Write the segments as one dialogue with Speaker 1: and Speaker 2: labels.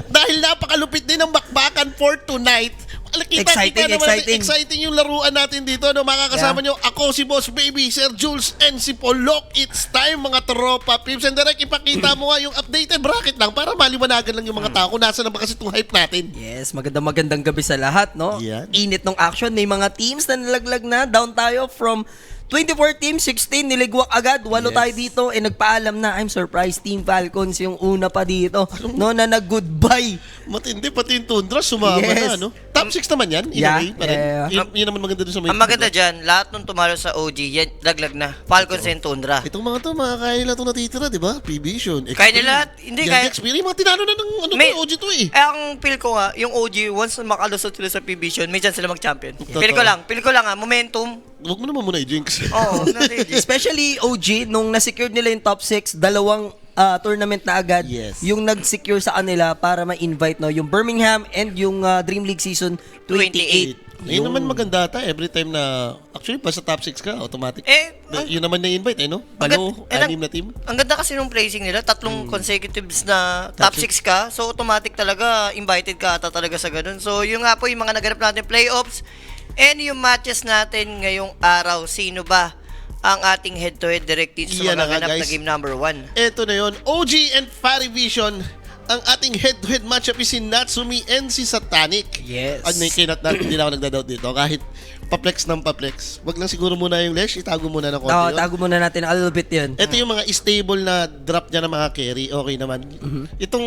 Speaker 1: Dahil napakalupit din ng bakbakan for tonight. Exciting yung laruan natin dito. No? Makakasama nyo ako si Boss Baby, Sir Jules, and si Polok. It's time mga tropa Pips. And direct ipakita mo nga yung updated bracket lang para maliwanagan lang yung mga tao kung nasa na ba kasi itong hype natin.
Speaker 2: Yes, magandang gabi sa lahat, no?
Speaker 1: Yan.
Speaker 2: Init ng action. May mga teams na nalaglag na. Down tayo from 24 teams, 16 niligwak agad. 8 tayo dito nagpaalam na. I'm surprised Team Falcons yung una pa dito. No, na nag-goodbye.
Speaker 1: Matindi, pati yung Tundra sumama na, no? Top 6 naman yan, in a way. Yun naman maganda doon sa may...
Speaker 3: Ang maganda dyan, lahat nung tumalo sa OG, yan, laglag na. Falcons and Tundra.
Speaker 1: Itong mga to, makakaya nila itong natitira, di ba? P-Vision,
Speaker 3: Kaya nila, hindi kaya...
Speaker 1: Xperia, mga tinalo na ng OG to eh.
Speaker 3: Ang feel ko nga, yung OG, once makalusot sila sa P-Vision, may chance sila mag-champion. Feel ko lang momentum.
Speaker 1: Huwag mo naman muna i-jinx.
Speaker 3: Oo,
Speaker 2: especially OG, nung na-secure nila yung top 6, dalawang tournament na agad yung nag-secure sa kanila para ma-invite no yung Birmingham and yung Dream League Season 28.
Speaker 1: Yun naman maganda ata every time na actually pa sa top 6 ka automatic. Yun naman na-invite no? Anim na team.
Speaker 3: Ang ganda kasi nung placing nila, 3 consecutives na top 6 ka. So automatic talaga invited ka ata talaga sa ganun. So yun nga po yung mga naganap natin playoffs and yung matches natin ngayong araw. Sino ba ang ating head-to-head direct sa mga ganap na game number 1?
Speaker 1: Ito na yun. OG and Farivision. Ang ating head-to-head matchup is si Natsumi and si Satanic.
Speaker 2: Yes.
Speaker 1: At kinat natin, hindi na ako nagdadoubt dito. Kahit paplex ng paplex. Wag lang siguro muna yung Lesh. Itago muna ng konti yun.
Speaker 2: Tago muna natin a little bit yun.
Speaker 1: Ito yung mga stable na drop niya ng mga carry. Okay naman. Itong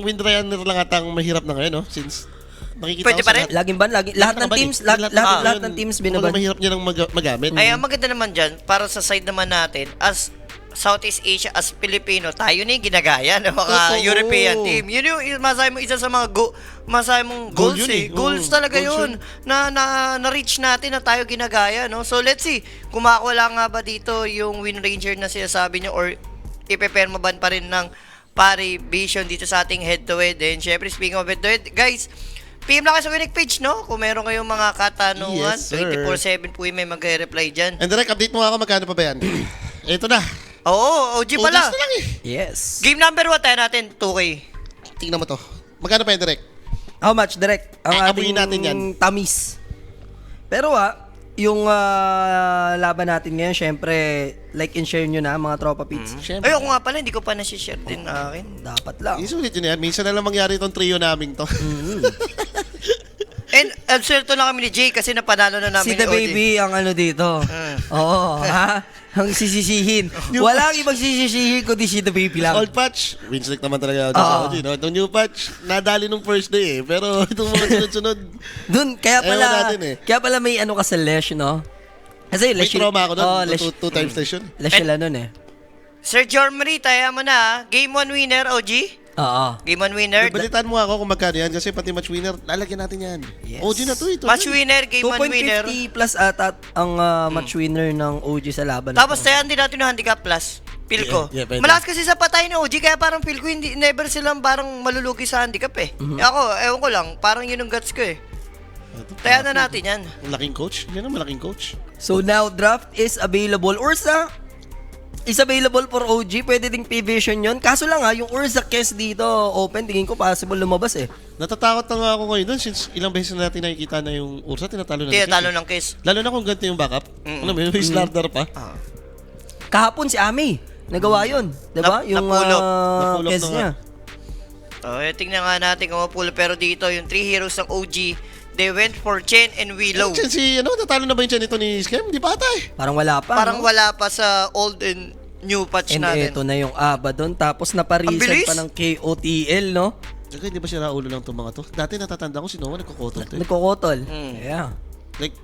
Speaker 1: Windrunner lang atang mahirap na ngayon, no? Since nakikita
Speaker 3: pwede
Speaker 1: ko
Speaker 3: pa rin?
Speaker 2: Laging ban? Lahat ng teams, lahat ng teams binaban.
Speaker 1: Mahirap niya lang magamit.
Speaker 3: Ay, ang maganda naman dyan, para sa side naman natin, as Southeast Asia, as Filipino, tayo na yung ginagaya ng mga European team. Yun yung masahe mo isa sa mga goals eh. Goals talaga yun. Na-reach natin na tayo ginagaya. No? So let's see, kung makakawala nga ba dito yung Win Ranger na sinasabi nyo or ipe-permaban pa rin ng Farivision dito sa ating head-to-head. And syempre, speaking of head-to-head, guys, PM lang kayo sa Winnick page, no? Kung meron kayong mga katanungan, 24/7 po yung may mag-reply dyan.
Speaker 1: And direct, update mo nga ako magkano pa ba yan? Ito na.
Speaker 3: Oo, OG pala.
Speaker 1: Na lang eh.
Speaker 2: Yes.
Speaker 3: Game number 1 tayo natin, 2K.
Speaker 1: Tingnan mo to. Magkano pa yan, direct?
Speaker 2: How much, direct? Ang
Speaker 1: abuyin
Speaker 2: ating
Speaker 1: natin yan.
Speaker 2: tamis. Pero yung laban natin ngayon, syempre, like and share nyo na mga tropa pits.
Speaker 1: Syempre.
Speaker 3: Ay, ako nga pala, hindi ko pa nasi-share din akin.
Speaker 2: Dapat lang.
Speaker 1: Isulit yun yan. Minsan na lang mangyari itong trio namin to.
Speaker 3: And absuelto na kami ni Jay kasi napanalo na namin
Speaker 2: Si The
Speaker 3: ni OG.
Speaker 2: Baby ang ano dito. Oo, ha? Ang sisisihin. Walang ibang sisisihin kundi si The Baby lang.
Speaker 1: Old patch, win-streak naman talaga ako. No? Itong new patch, nadali nung first day eh. Pero itong mga sunod-sunod,
Speaker 2: Dun, kaya
Speaker 1: natin eh.
Speaker 2: pala may ano ka sa Lesh, no? Kasi
Speaker 1: may
Speaker 2: Lesh,
Speaker 1: trauma ako doon.
Speaker 2: Lesh,
Speaker 1: Two times station.
Speaker 2: Lesh sila nun eh.
Speaker 3: Sir Jormary, tayo mo na. Game 1 winner, OG.
Speaker 2: Oo.
Speaker 3: Game 1 winner.
Speaker 1: Balitaan mo ako kung magkano yan kasi pati match winner, lalagyan natin yan.
Speaker 2: Yes.
Speaker 1: OG na to ito.
Speaker 3: Match winner, game 1 winner.
Speaker 2: 2.50 plus atat ang match winner ng OG sa laban.
Speaker 3: Tapos tayo din natin ng handicap plus. Feel ko. Malakas kasi sa patay ng OG kaya parang feel ko never silang parang malulugi sa handicap eh. Ako, ewan ko lang, parang yun ang guts ko eh. Tayo na natin yan.
Speaker 1: Malaking coach? Yan ang malaking coach.
Speaker 2: So now, draft is available. Ursa is available for OG. Pwede ding P-Vision yun. Kaso lang yung Ursa case dito open. Tingin ko possible lumabas eh.
Speaker 1: Natatakot na nga ako ngayon doon since ilang beses na natin nakikita na yung Ursa, tinatalo na
Speaker 3: ng case.
Speaker 1: Lalo na kung ganito yung backup. Alam mo yun, may Slardar pa.
Speaker 2: Kahapon si Ami. Nagawa yun. Diba? Yung
Speaker 1: Napulop
Speaker 2: case niya.
Speaker 3: Tingnan nga natin kung mapulo. Pero dito, yung 3 heroes ng OG, they went for Chen and Willow.
Speaker 1: Chen, natalo na ba yung Chen ito ni Scam? Di pa ata eh.
Speaker 2: Parang wala pa.
Speaker 3: Parang wala pa sa old and new patch
Speaker 2: and
Speaker 3: natin.
Speaker 2: ito na yung ABA doon. Tapos napareset pa ng KOTL, no?
Speaker 1: Okay, di ba si Raulo lang itong mga to? Dati natatanda ko si Noah nagkukotol to eh.
Speaker 2: Nagkukotol. Yeah.
Speaker 1: Like,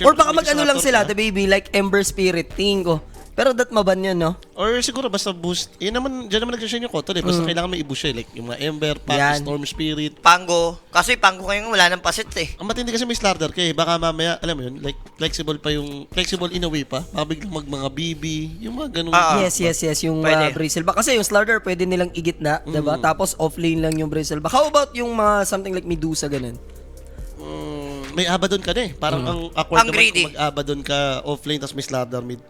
Speaker 2: Or baka mag-ano lang sila, The Baby, like Ember Spirit, tingin ko. Pero that maban yun, no?
Speaker 1: or siguro basta boost. Yan naman, dyan naman nag-shine yung kotol eh. Basta kailangan may i-boost siya eh. Like yung mga Ember, Pack,
Speaker 2: Yan.
Speaker 1: Storm Spirit.
Speaker 3: Pango. Kasi Pango ngayon wala nang pasit eh.
Speaker 1: Ang matindi kasi may Slardar ka eh. Baka mamaya, alam mo yun, like flexible pa yung, flexible in a way pa. Baka biglang mga BB, yung mga ganun.
Speaker 2: Yes, yung
Speaker 3: Pwede.
Speaker 2: Bristle. Kasi yung Slardar pwede nilang igitna, diba? Tapos offlane lang yung Bristle. How about yung mga something like Medusa, ganun?
Speaker 1: May Abaddon ka na eh. Parang ang awkward
Speaker 3: Ang
Speaker 1: naman
Speaker 3: greedy.
Speaker 1: kung mag-Abaddon ka offlane tapos may Slardar mid.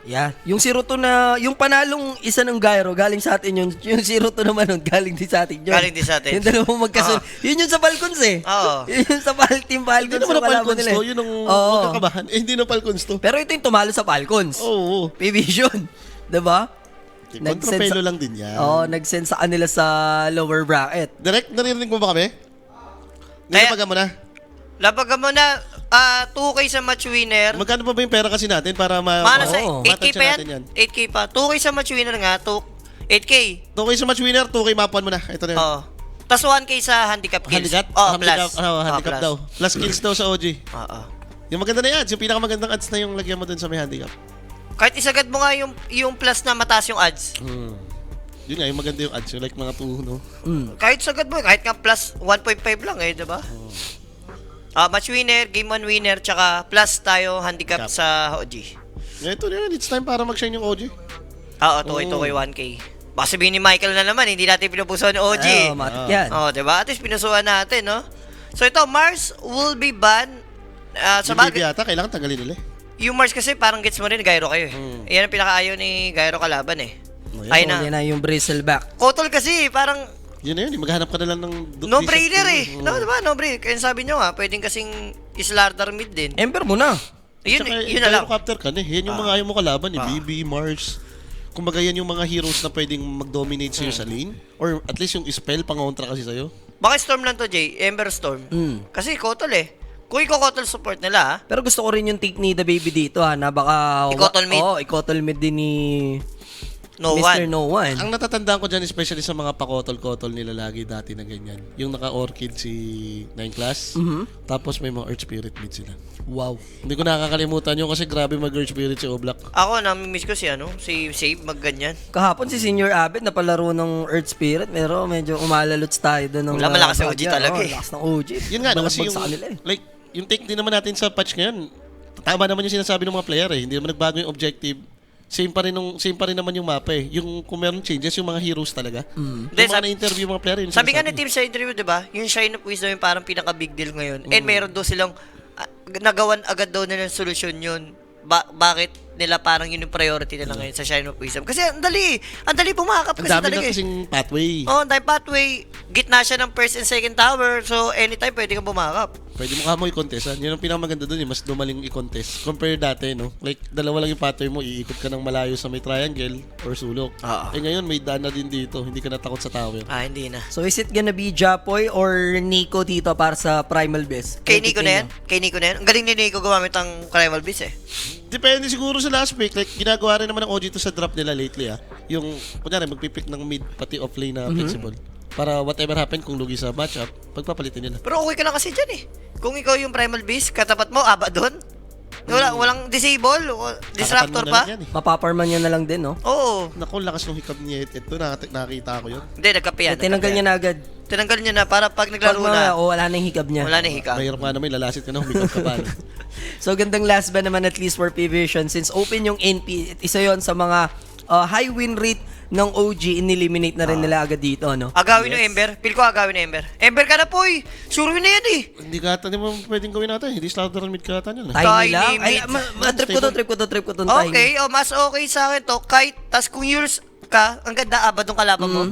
Speaker 2: Yeah. Yung Zero to na, yung panalong isa ng Gyro, galing sa atin yun. Yung Zero to naman nun, galing din sa atin yun.
Speaker 3: Galing din sa atin.
Speaker 2: Yung dalawang magkasunod. Yun yung sa Falcons eh.
Speaker 3: Oo.
Speaker 2: Yun yung sa Team Falcons.
Speaker 1: Hindi naman na
Speaker 2: kalaban
Speaker 1: Falcons
Speaker 2: nila eh.
Speaker 1: to. Yun ang
Speaker 2: Oo.
Speaker 1: magkakabahan. Hindi na Falcons to.
Speaker 2: Pero ito yung tumalo sa Falcons.
Speaker 1: Oo.
Speaker 2: P-Vision. Diba?
Speaker 1: Kontrapelo lang din yan.
Speaker 2: Oo, nag-send sa kanila sa lower bracket.
Speaker 1: Direct, naririnig mo ba kami?
Speaker 3: Kaya-
Speaker 1: Nalapagan mo na.
Speaker 3: Labagan mo na 2K sa match winner.
Speaker 1: Magkano pa ba yung pera kasi natin para
Speaker 3: Mana sa
Speaker 2: Oo.
Speaker 3: 8K pa
Speaker 1: natin
Speaker 3: yan? 8K pa. 2K sa match winner nga. 8K.
Speaker 1: 2K sa match winner, 2K mapuan mo na. Ito na yun.
Speaker 3: Oo. Tapos 1K sa handicap kills.
Speaker 1: Handicap?
Speaker 3: Oh,
Speaker 1: Handicap,
Speaker 3: plus.
Speaker 1: handicap
Speaker 3: plus.
Speaker 1: daw. Plus kills daw sa OG.
Speaker 3: Oo.
Speaker 1: Yung maganda na yan. Yung pinakamagandang ads na yung lagyan mo dun sa may handicap.
Speaker 3: Kahit isagad mo nga yung plus na mataas yung odds.
Speaker 1: Yun nga, yung maganda yung ads. Yung like mga 2, no?
Speaker 3: Kahit sagad mo, kahit nga plus 1.5 lang eh, di ba? Match winner, game 1 winner, tsaka plus tayo handicap
Speaker 1: Cap.
Speaker 3: sa OG.
Speaker 1: Ito na yun. It's time para mag-shine yung OG.
Speaker 3: Oo, 2K 1K. Baka sabihin ni Michael na naman, hindi natin pinupusuan ng OG.
Speaker 2: Ay, matik yan.
Speaker 3: Oh, di ba? At least pinusuan natin, no? So ito, Mars will be banned. Sa
Speaker 1: Yung baby
Speaker 3: bagay,
Speaker 1: yata, kailangan tanggalin nila eh.
Speaker 3: yung Mars kasi parang gets mo rin, Gyro kayo eh. Yan ang pinakaayaw ni Gyro kalaban eh.
Speaker 1: Oh,
Speaker 3: Ayun
Speaker 2: Oh, yan
Speaker 3: na.
Speaker 2: na yung bristleback.
Speaker 3: Kotol kasi, parang
Speaker 1: Yun na yun. Maghanap ka na lang ng...
Speaker 3: no-brainer eh. No, di ba? No-brainer. Kaya sabi nyo nga, pwedeng kasing islardar mid din.
Speaker 2: Ember mo na.
Speaker 3: Yun na lang.
Speaker 1: Captor ka na eh. Yan yung mga ayaw mo kalaban eh. BB, Mars. Kumbaga yan yung mga heroes na pwedeng mag-dominate sa'yo sa lane. Or at least yung spell, pang-kontra kasi sa'yo.
Speaker 3: Baka Storm lang to, Jay. Ember Storm. Kasi Kotol eh. Kung i-Kotol support nila, ha?
Speaker 2: Pero gusto ko rin yung take ni The Baby dito ha, na baka...
Speaker 3: Ikotol mid?
Speaker 2: Oo, ikotol mid din ni...
Speaker 3: No
Speaker 2: Mr.
Speaker 3: one.
Speaker 2: No One.
Speaker 1: Ang natatandaan ko dyan, especially sa mga pakotol-kotol nila lagi dati na ganyan. Yung naka-orchid si 9 class. Tapos may mga Earth Spirit mid sila.
Speaker 2: Wow.
Speaker 1: Hindi ko nakakalimutan yun kasi grabe mag-Earth Spirit si Oblak.
Speaker 3: Ako, nami-miss ko si Save, magganyan.
Speaker 2: Kahapon si Senior Abed na palaro ng Earth Spirit, pero medyo umalaluts tayo doon ng...
Speaker 3: Wala, malakas yung OG
Speaker 2: bagya.
Speaker 3: talaga
Speaker 2: Oo,
Speaker 3: eh.
Speaker 2: lakas ng OG.
Speaker 1: Yun nga, no, kasi
Speaker 2: Balagbag
Speaker 1: yung,
Speaker 2: sa kanila eh.
Speaker 1: like, yung take din naman natin sa patch ngayon, tama naman yung sinasabi ng mga player eh. Hindi naman nagbago yung objective. Same pa rin naman yung mapa eh. Yung kung meron changes, yung mga heroes talaga. Yung mga na-interview mga player, yun
Speaker 3: Sabi nga
Speaker 1: sinasabi.
Speaker 3: ni Team sa interview, di ba? Yung Shine of Wisdom yung parang pinaka-big deal ngayon. And meron daw silang, nagawan agad daw nila ng solusyon yun. Bakit nila parang yun yung priority nila ngayon sa Shine of Wisdom? Kasi ang dali pumakap
Speaker 1: Ang
Speaker 3: kasi
Speaker 1: dami
Speaker 3: talaga
Speaker 1: na
Speaker 3: eh.
Speaker 1: kasing pathway.
Speaker 3: Oh, dahil pathway, gitna siya ng first and second tower, so anytime pwede kang bumakap.
Speaker 1: Pwede mo kamo i-contest. Yun ang pinakamaganda doon eh. Mas dumaling i-contest. Compare dati, no? Like, dalawa lang yung pattern mo. Iikot ka ng malayo sa may triangle or sulok. Eh ngayon, may daan na din dito. Hindi ka natakot sa tower.
Speaker 3: Hindi na.
Speaker 2: So is it gonna be Japoy or Nico dito para sa Primal Beast?
Speaker 3: Kay Nico na yan? Kay Nico na yan? Ang galing ni Nico gumamit ang Primal Beast eh.
Speaker 1: Depende siguro sa last pick. Like, ginagawa rin naman ng OG to sa drop nila lately, ah. Yung, kunyari, magpipick ng mid, pati off-lane na flexible. Para whatever happen, kung lugi sa matchup, pagpapalitin nila.
Speaker 3: Pero okay ka lang kasi dyan eh. Kung ikaw yung Primal Beast, katapat mo, aba doon. Walang disable, disruptor
Speaker 1: Kakatan mo na
Speaker 3: pa.
Speaker 1: lang yan, eh.
Speaker 2: Mapaparman niya na lang din, no?
Speaker 3: Oo.
Speaker 1: Naku, lakas ng hikab niya. Ito, nakita ko yun.
Speaker 3: Hindi, nagkape yan.
Speaker 2: Tinanggal niya na agad.
Speaker 3: Tinanggal niya na para pag
Speaker 2: Pag
Speaker 3: naglaro na,
Speaker 2: wala na yung hikab niya.
Speaker 3: wala na hika.
Speaker 1: Mahirap nga naman, lalasit ka na, humikab ka pa. No?
Speaker 2: So gandang last ban naman at least for P-Vision since open yung NP, isa yon sa mga high win rate ng OG, ineliminate na rin nila agad dito, no?
Speaker 3: Agawin ng Ember. Feel ko agawin ng Ember. Ember ka na po eh. Sure win na yan eh.
Speaker 1: Hindi ka ata, hindi mo pwedeng gawin natin. Hindi slaughter mid ka ata nyo.
Speaker 2: Tiny
Speaker 3: Tiny
Speaker 2: lang. Ay,
Speaker 3: mid.
Speaker 2: trip ko to, Tiny.
Speaker 3: Okay, mas okay sa akin to. Kahit, tas kung yours ka, ang ganda abad ng kalaban mo.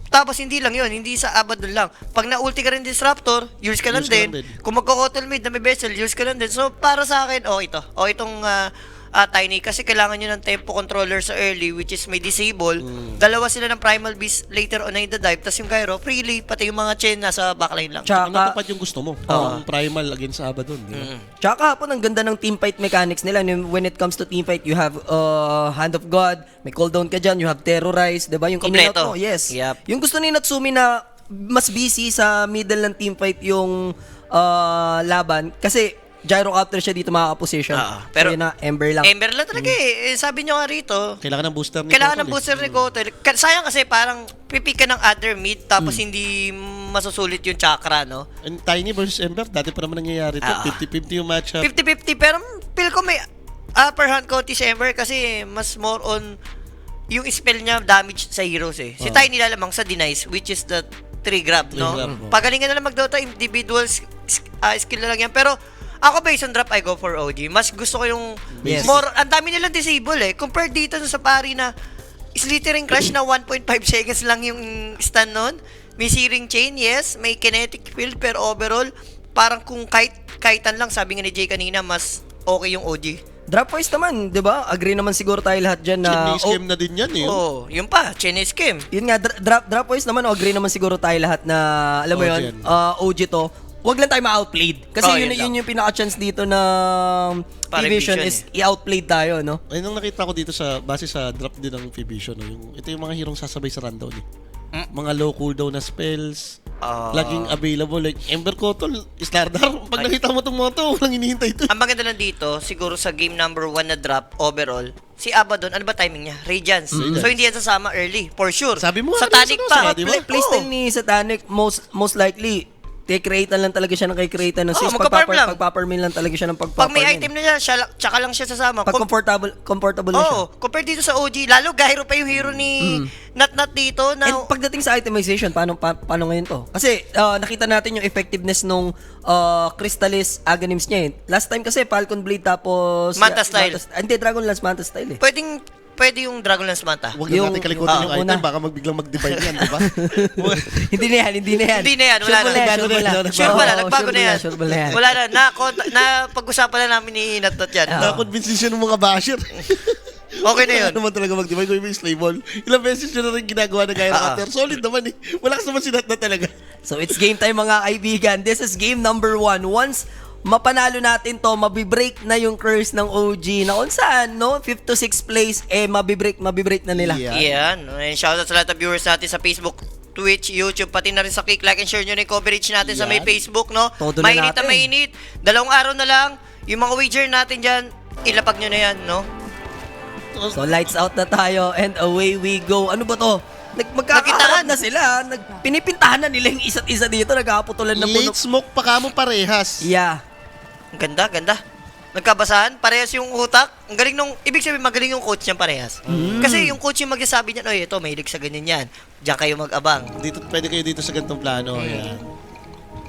Speaker 3: Tapos hindi lang yun, hindi sa abad dun lang. Pag na-ulti ka rin disruptor, yours ka lang
Speaker 1: Yours ka
Speaker 3: din.
Speaker 1: lang din.
Speaker 3: Kung magko-cottle mid na may vessel, yours ka lang din. So, para sa akin, ito. Itong Tiny, kasi kailangan nyo ng tempo controller sa early, which is may disable. Dalawa sila ng Primal Beast later on na dive. Tapos yung Gyro, freely, pati yung mga chain nasa backline lang.
Speaker 1: Ang
Speaker 2: Tsaka,
Speaker 1: natupad yung gusto mo. Ang primal against Abaddon. Di ba?
Speaker 2: tsaka hapon, ang ganda ng teamfight mechanics nila. When it comes to teamfight, you have Hand of God, may cooldown ka dyan, you have Terrorize, diba? Yung in-and-out
Speaker 3: Kompleto.
Speaker 2: mo, yes.
Speaker 3: Yep.
Speaker 2: Yung gusto ni Natsumi na mas busy sa middle ng teamfight yung laban, kasi Gyrocopter siya dito makaka-position.
Speaker 3: Pero
Speaker 2: so, yun na, Ember lang.
Speaker 3: Ember lang talaga eh. Sabi nyo nga rito,
Speaker 1: Kailangan ng booster ni
Speaker 3: kailangan ng
Speaker 1: Kotol,
Speaker 3: booster ni Kotol. Sayang kasi parang pipik ka ng other mid tapos hindi masusulit yung chakra, no?
Speaker 1: And Tiny versus Ember, dati pa naman nangyayari ito. 50-50 yung matchup.
Speaker 3: 50-50 pero feel ko may upper hand konti si Ember kasi mas more on yung spell niya damage sa heroes eh. Si Tiny lalamang sa denies which is the 3 grab, no?
Speaker 1: grab,
Speaker 3: Pagalingan na lang mag-Dota, individual skill na lang yan. Pero Ako based on drop, I go for OG. Mas gusto ko yung
Speaker 2: Yes.
Speaker 3: more, ang dami nilang disable eh. Compared dito sa pari na slithering crash na 1.5 seconds lang yung stun nun. May searing chain, yes. May kinetic field, pero overall, parang kung kahitan lang, sabi nga ni Jay kanina, mas okay yung OG.
Speaker 2: Drop wise naman, 'di ba? Agree naman siguro tayo lahat diyan na
Speaker 1: Chinese game na din yan eh.
Speaker 3: Oh, yun pa, Chinese game.
Speaker 2: yun nga drop wise naman, agree naman siguro tayo lahat na alam mo
Speaker 1: OG
Speaker 2: 'yun,
Speaker 1: yan.
Speaker 2: OG to. Wag lang tayo ma-outplayed. Kasi
Speaker 3: Oh,
Speaker 2: yun,
Speaker 3: yun lang.
Speaker 2: yun yung pinaka-chance dito ng
Speaker 3: Para
Speaker 2: Vision
Speaker 3: Vision
Speaker 2: is i-outplayed tayo, no?
Speaker 1: Ay, nung nakita ko dito sa, base sa drop din ng Vision, no, ito yung mga hirong sasabay sa rundown eh. Mga low cooldown na spells, laging available, like Ember Kotol, Stardar. Pag nakita mo itong moto, walang hinihintay ito.
Speaker 3: Ang maganda lang dito, siguro sa game number 1 na drop, overall, si Abaddon, ano ba timing niya? Radiance.
Speaker 1: Radiance.
Speaker 3: So, hindi yan sasama early, for sure.
Speaker 1: Sabi mo nga,
Speaker 3: Satanic
Speaker 1: ano,
Speaker 3: pa.
Speaker 1: di ba?
Speaker 2: Playstyle ni Satanic, most likely, kay-create lang talaga siya ng kay-create ng sis.
Speaker 3: magka-farm lang.
Speaker 2: Pagpaparmin lang talaga siya ng
Speaker 3: Pag may
Speaker 2: pagpaparmin.
Speaker 3: item na siya, tsaka lang siya sasama.
Speaker 2: Pag comfortable na siya.
Speaker 3: Oo, compared dito sa OG, lalo gyro pa yung hero ni Nat dito na
Speaker 2: And pagdating sa itemization, paano ngayon to? Kasi nakita natin yung effectiveness nung Crystallis Aghanims niya eh. Last time kasi Falcon Blade tapos
Speaker 3: Manta style.
Speaker 2: Hindi, Dragon Lance Manta style eh.
Speaker 3: pwede yung Dragon Lance Manta.
Speaker 1: Huwag na
Speaker 2: Yung-
Speaker 1: natin kalikutin yung
Speaker 2: una.
Speaker 1: item, baka magbiglang mag-divide yan, di ba?
Speaker 2: Hindi na yan.
Speaker 3: Hindi na yan, wala
Speaker 2: Sure
Speaker 3: na.
Speaker 2: wala, sure wala.
Speaker 3: Sure pala,
Speaker 2: Oo,
Speaker 3: nagbago na yan.
Speaker 2: Sure wala yan.
Speaker 3: Wala na, na pag-usapan na namin ni Nat yan.
Speaker 2: Oo.
Speaker 1: Na-convince siya ng mga basher.
Speaker 3: Okay na yun.
Speaker 1: Ano naman talaga mag-divide ko yung slave ball. Ilang beses yun na rin ginagawa na Gyro Cutter. Solid naman eh. Wala naman si Nat talaga.
Speaker 2: So it's game time mga kaibigan. This is game number 1. Once mapanalo natin to, mabibreak na yung curse ng OG na kung saan, no? 5th to 6th place, mabibreak na nila.
Speaker 1: Yeah.
Speaker 3: Yan. And shoutout sa lahat ng viewers natin sa Facebook, Twitch, YouTube, pati na rin sa Kick, like and share nyo na yung coverage natin sa may
Speaker 1: Yan.
Speaker 3: Facebook, no?
Speaker 2: Todo na
Speaker 3: Mainit na
Speaker 2: natin.
Speaker 3: mainit. 2 araw na lang. Yung mga wager natin dyan, ilapag nyo na yan, no?
Speaker 2: So lights out na tayo and away we go. Ano ba to? Magkakaharap na sila. Pinipintahan na nila yung isa't isa dito. Nagkaputulan na puno.
Speaker 1: Late smoke pa kamo parehas.
Speaker 2: Yeah.
Speaker 3: Ang ganda, ganda. Nagkabasahan, parehas yung utak. Ang galing nung, ibig sabihin, magaling yung coach niyan parehas. Kasi yung coach yung magsasabi niyan, oy, ito, mahilig sa ganyan yan. Diyan kayo mag-abang.
Speaker 1: Dito, pwede kayo dito sa ganitong plano. Yan.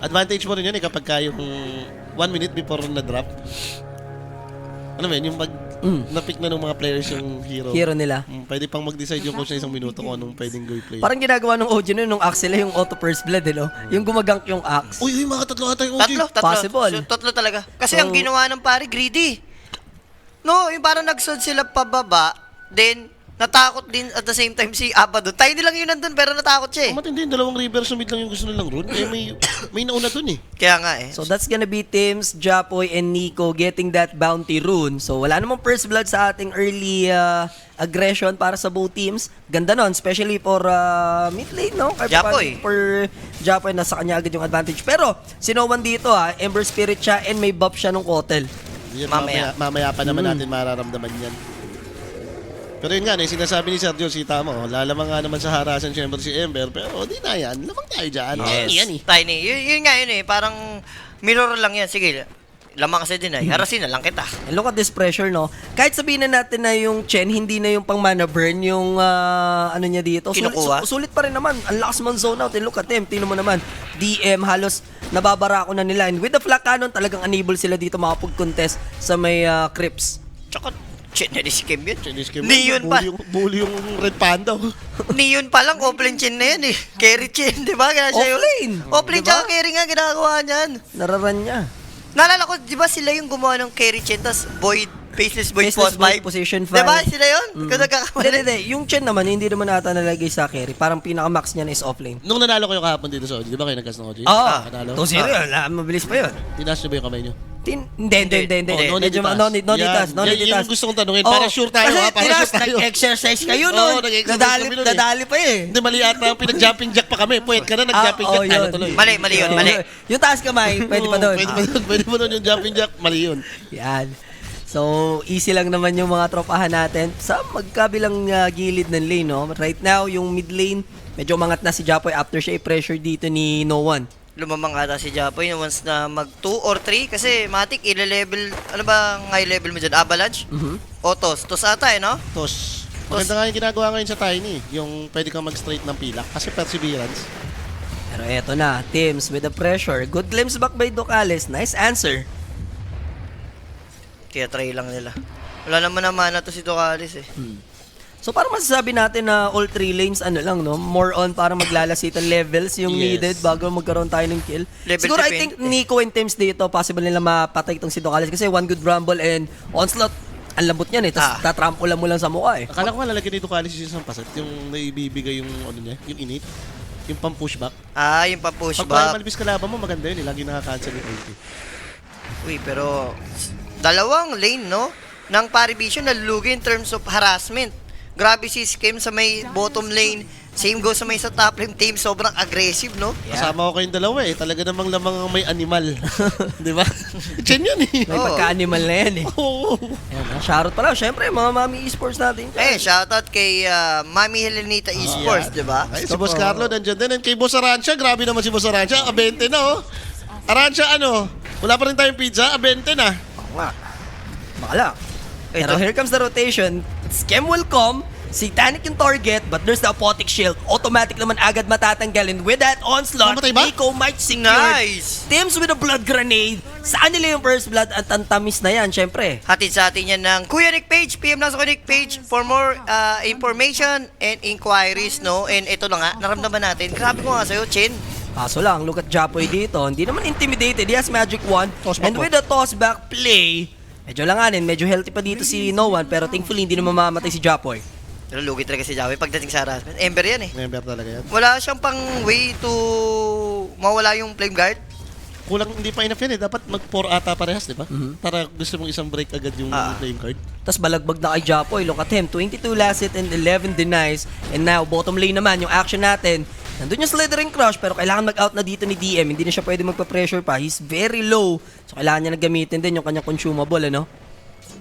Speaker 1: Advantage mo rin yun eh kapag yung 1 minute before na-drop. Ano ba yun? Yung pag na-pick na ng mga players yung hero.
Speaker 2: Hero nila.
Speaker 1: Pwede pang mag-decide yung coach na isang minuto kung anong pwedeng go play.
Speaker 2: Parang ginagawa ng OG nung Axel yung auto first blood, no? Yung gumagank yung axe.
Speaker 1: Uy, mga tatlo ata yung OG.
Speaker 3: Tatlo.
Speaker 2: Possible.
Speaker 3: So, tatlo talaga. Kasi
Speaker 2: So-
Speaker 3: ang ginawa ng pare, greedy. No, yung parang nagsod sila pababa, then, natakot din at the same time si Abaddon. Tayo din lang yun nandun, pero natakot siya eh.
Speaker 1: Ang matindi, dalawang river summit lang yung gusto nilang run. Eh, may nauna dun eh.
Speaker 3: Kaya nga eh.
Speaker 2: So that's gonna be Tims, Japoy, and Nico getting that bounty rune. So wala namang first blood sa ating early aggression para sa both teams. Ganda nun, especially for mid lane, no? Kahit
Speaker 3: Japoy.
Speaker 2: paano For Japoy, nasa kanya agad yung advantage. Pero, sinowan dito Ember Spirit siya and may buff siya nung Kotel.
Speaker 1: Yan,
Speaker 3: Mamaya.
Speaker 1: mamaya pa naman natin mararamdaman yan. Pero yun nga, sinasabi ni Sergio, si Tamo, lalamang nga naman sa harasan siyempre si Ember, pero di na yan, lamang tayo dyan. Yan eh.
Speaker 3: Tiny. Yun nga yun eh. Parang mirror lang yan. Sige, lamang kasi din ay. Harasin na lang kita.
Speaker 2: And look at this pressure, no? Kahit sabihin na natin na yung Chen, hindi na yung pang mana burn, yung ano niya dito.
Speaker 3: Kinukuha?
Speaker 2: Sulit pa rin naman. Ang lakas man zone out. And look at them. Tingnan mo naman. DM, halos nababara ko na nila. And with the flak cannon, talagang unable sila dito makapag-contest sa may Crips.
Speaker 3: Tsaka, Chinese game yun.
Speaker 1: Chinese game.
Speaker 3: Neon pa.
Speaker 1: Bully yung Red Panda.
Speaker 3: Neon pa lang, offlane chin na yan eh. Carry chin, di ba? Kaya siya yun.
Speaker 2: Offlane.
Speaker 3: Offlane
Speaker 2: Diba?
Speaker 3: tsaka carry nga ginagawa niyan.
Speaker 2: Nararan niya.
Speaker 3: Naalala ko, di ba sila yung gumawa ng carry chin, tas Void, Faceless Void
Speaker 2: Faceless
Speaker 3: Pause
Speaker 2: Void
Speaker 3: 5?
Speaker 2: position
Speaker 3: Di ba
Speaker 2: 5.
Speaker 3: sila yun? Kung nagkakamali.
Speaker 2: Hindi. Yung Chen naman, hindi naman ata nalagay sa carry. Parang pinaka-max niya na is offlane.
Speaker 1: Nung nanalo kayo kahapon dito sa OG, di ba kayo nagkas ng OG? Nanalo?
Speaker 2: 2-0 yun. Mabilis pa yun.
Speaker 1: Tinaas nyo ba yung kamay nyo?
Speaker 2: Hindi.
Speaker 1: Oh, no need
Speaker 2: Medyo
Speaker 1: itas.
Speaker 2: no need
Speaker 1: Yan, yan yung gusto kong tanungin. Para sure tayo,
Speaker 2: kasi
Speaker 1: para
Speaker 2: tinas,
Speaker 1: sure tayo.
Speaker 2: nag-exercise kayo
Speaker 1: Oo,
Speaker 2: nun.
Speaker 1: nag-exercise kami nun eh.
Speaker 2: Nadali pa eh.
Speaker 1: Hindi, mali ata yung pinag-jumping jack pa kami. Puwet ka na, nag-jumping jack, talo
Speaker 2: yun.
Speaker 1: tuloy.
Speaker 3: Mali yun, mali.
Speaker 2: Yung taas kamay, pwede pa doon.
Speaker 1: Pwede pa doon yung jumping jack, mali yun.
Speaker 2: Yan. So, easy lang naman yung mga tropahan natin sa magkabilang gilid ng lane, no? Right now, yung mid lane, medyo mangat na si Japoy after siya i-pressure dito ni No One.
Speaker 3: Lumamang ata si Japoy once na mag 2 or 3 kasi Matic ile-level, ano ba ang high level mo dyan? Avalanche? Otos. Tos ata eh, no?
Speaker 1: Tos. Maganda nga yung ginagawa ngayon sa Tiny. Yung pwede kang mag-straight ng pilak kasi perseverance.
Speaker 2: Pero eto na, Tims with the pressure. Good glimpse back by Docales. Nice answer.
Speaker 3: Try lang nila. Wala naman na mana to si Ducalis eh.
Speaker 2: So parang masasabi natin na all 3 lanes ano lang no, more on para maglalasitan levels yung
Speaker 1: Yes.
Speaker 2: needed bago magkaroon tayo ng kill.
Speaker 3: Level
Speaker 2: Siguro I think
Speaker 3: depende.
Speaker 2: Nico and Teams dito possible nila mapatay itong si Ducalis kasi one good rumble and onslaught ang lambot niyan eh, tapos tatrampolan mo lang sa mukha eh.
Speaker 1: Akala ko nga lalagyan dito kalis yung isang pasat, yung naibibigay yung ano niya, yung init, yung pang pushback.
Speaker 3: Yung pa-push
Speaker 1: Pag
Speaker 3: back.
Speaker 1: malbis kalaban mo, maganda yun, lagi nakaka-cancel yung ulti.
Speaker 3: Uy, pero dalawang lane, no? Ng Parivision nalulugi in terms of harassment. Grabe si Skim sa may bottom lane. Same goes sa may sa top lane team. Sobrang aggressive, no?
Speaker 1: Kasama ko kayong dalawa eh, talaga namang lamang ang may animal. Di ba? Chen yan eh.
Speaker 2: May
Speaker 3: Oo.
Speaker 2: pagka-animal na yan eh.
Speaker 1: Oo.
Speaker 2: Ayan, shoutout pala, syempre mga mami esports natin dyan.
Speaker 3: Shoutout kay Mami Helenita Esports, di ba?
Speaker 1: Ay, si Boss Carlo nandyan din. And kay Boss Arancia, grabe naman si Boss Arancia. Abente na oh. Arancia ano? Wala pa rin tayong pizza, abente na.
Speaker 2: Oo nga. Bakala. Pero
Speaker 3: Ito.
Speaker 2: here comes the rotation. Scam will come. Satanic yung target, but there's the Apotic Shield. Automatic naman agad matatanggal. And with that onslaught,
Speaker 1: Mamatay ba?
Speaker 2: Nico might secure.
Speaker 3: Nice!
Speaker 2: Teams with a blood grenade. Saan nila yung first blood? At tantamis na yan, syempre.
Speaker 3: Hatid sa atin yan ng Kuya Nick Page. PM lang sa Kuya Nick Page for more information and inquiries, no? And ito na nga, naramdaman natin. Grabe ko nga sa'yo, Chin.
Speaker 2: Kaso lang, look at Japoy dito. Hindi naman intimidated. He has Magic Wand.
Speaker 1: Tossback
Speaker 2: And
Speaker 1: po.
Speaker 2: with the tossback play, medyo langanin. Medyo healthy pa dito si No One. Pero thankfully, hindi naman mamamatay si Japoy.
Speaker 3: Pero lugi talaga si Jawi pagdating sa harassment. Ember yan eh.
Speaker 1: Member talaga yan.
Speaker 3: Wala siyang pang way to mawala yung flame guard.
Speaker 1: Kulang, hindi pa enough yan eh. Dapat mag-4 ata parehas, di ba? Para gusto mong isang break agad yung flame card.
Speaker 2: Tapos balagbag na kay Japoy. Look at him. 22 last hit and 11 denies. And now, bottom lane naman, yung action natin. Nandun yung Slithering Crush, pero kailangan mag-out na dito ni DM. Hindi na siya pwede magpa-pressure pa. He's very low. So, kailangan niya na gamitin din yung kanyang consumable, ano?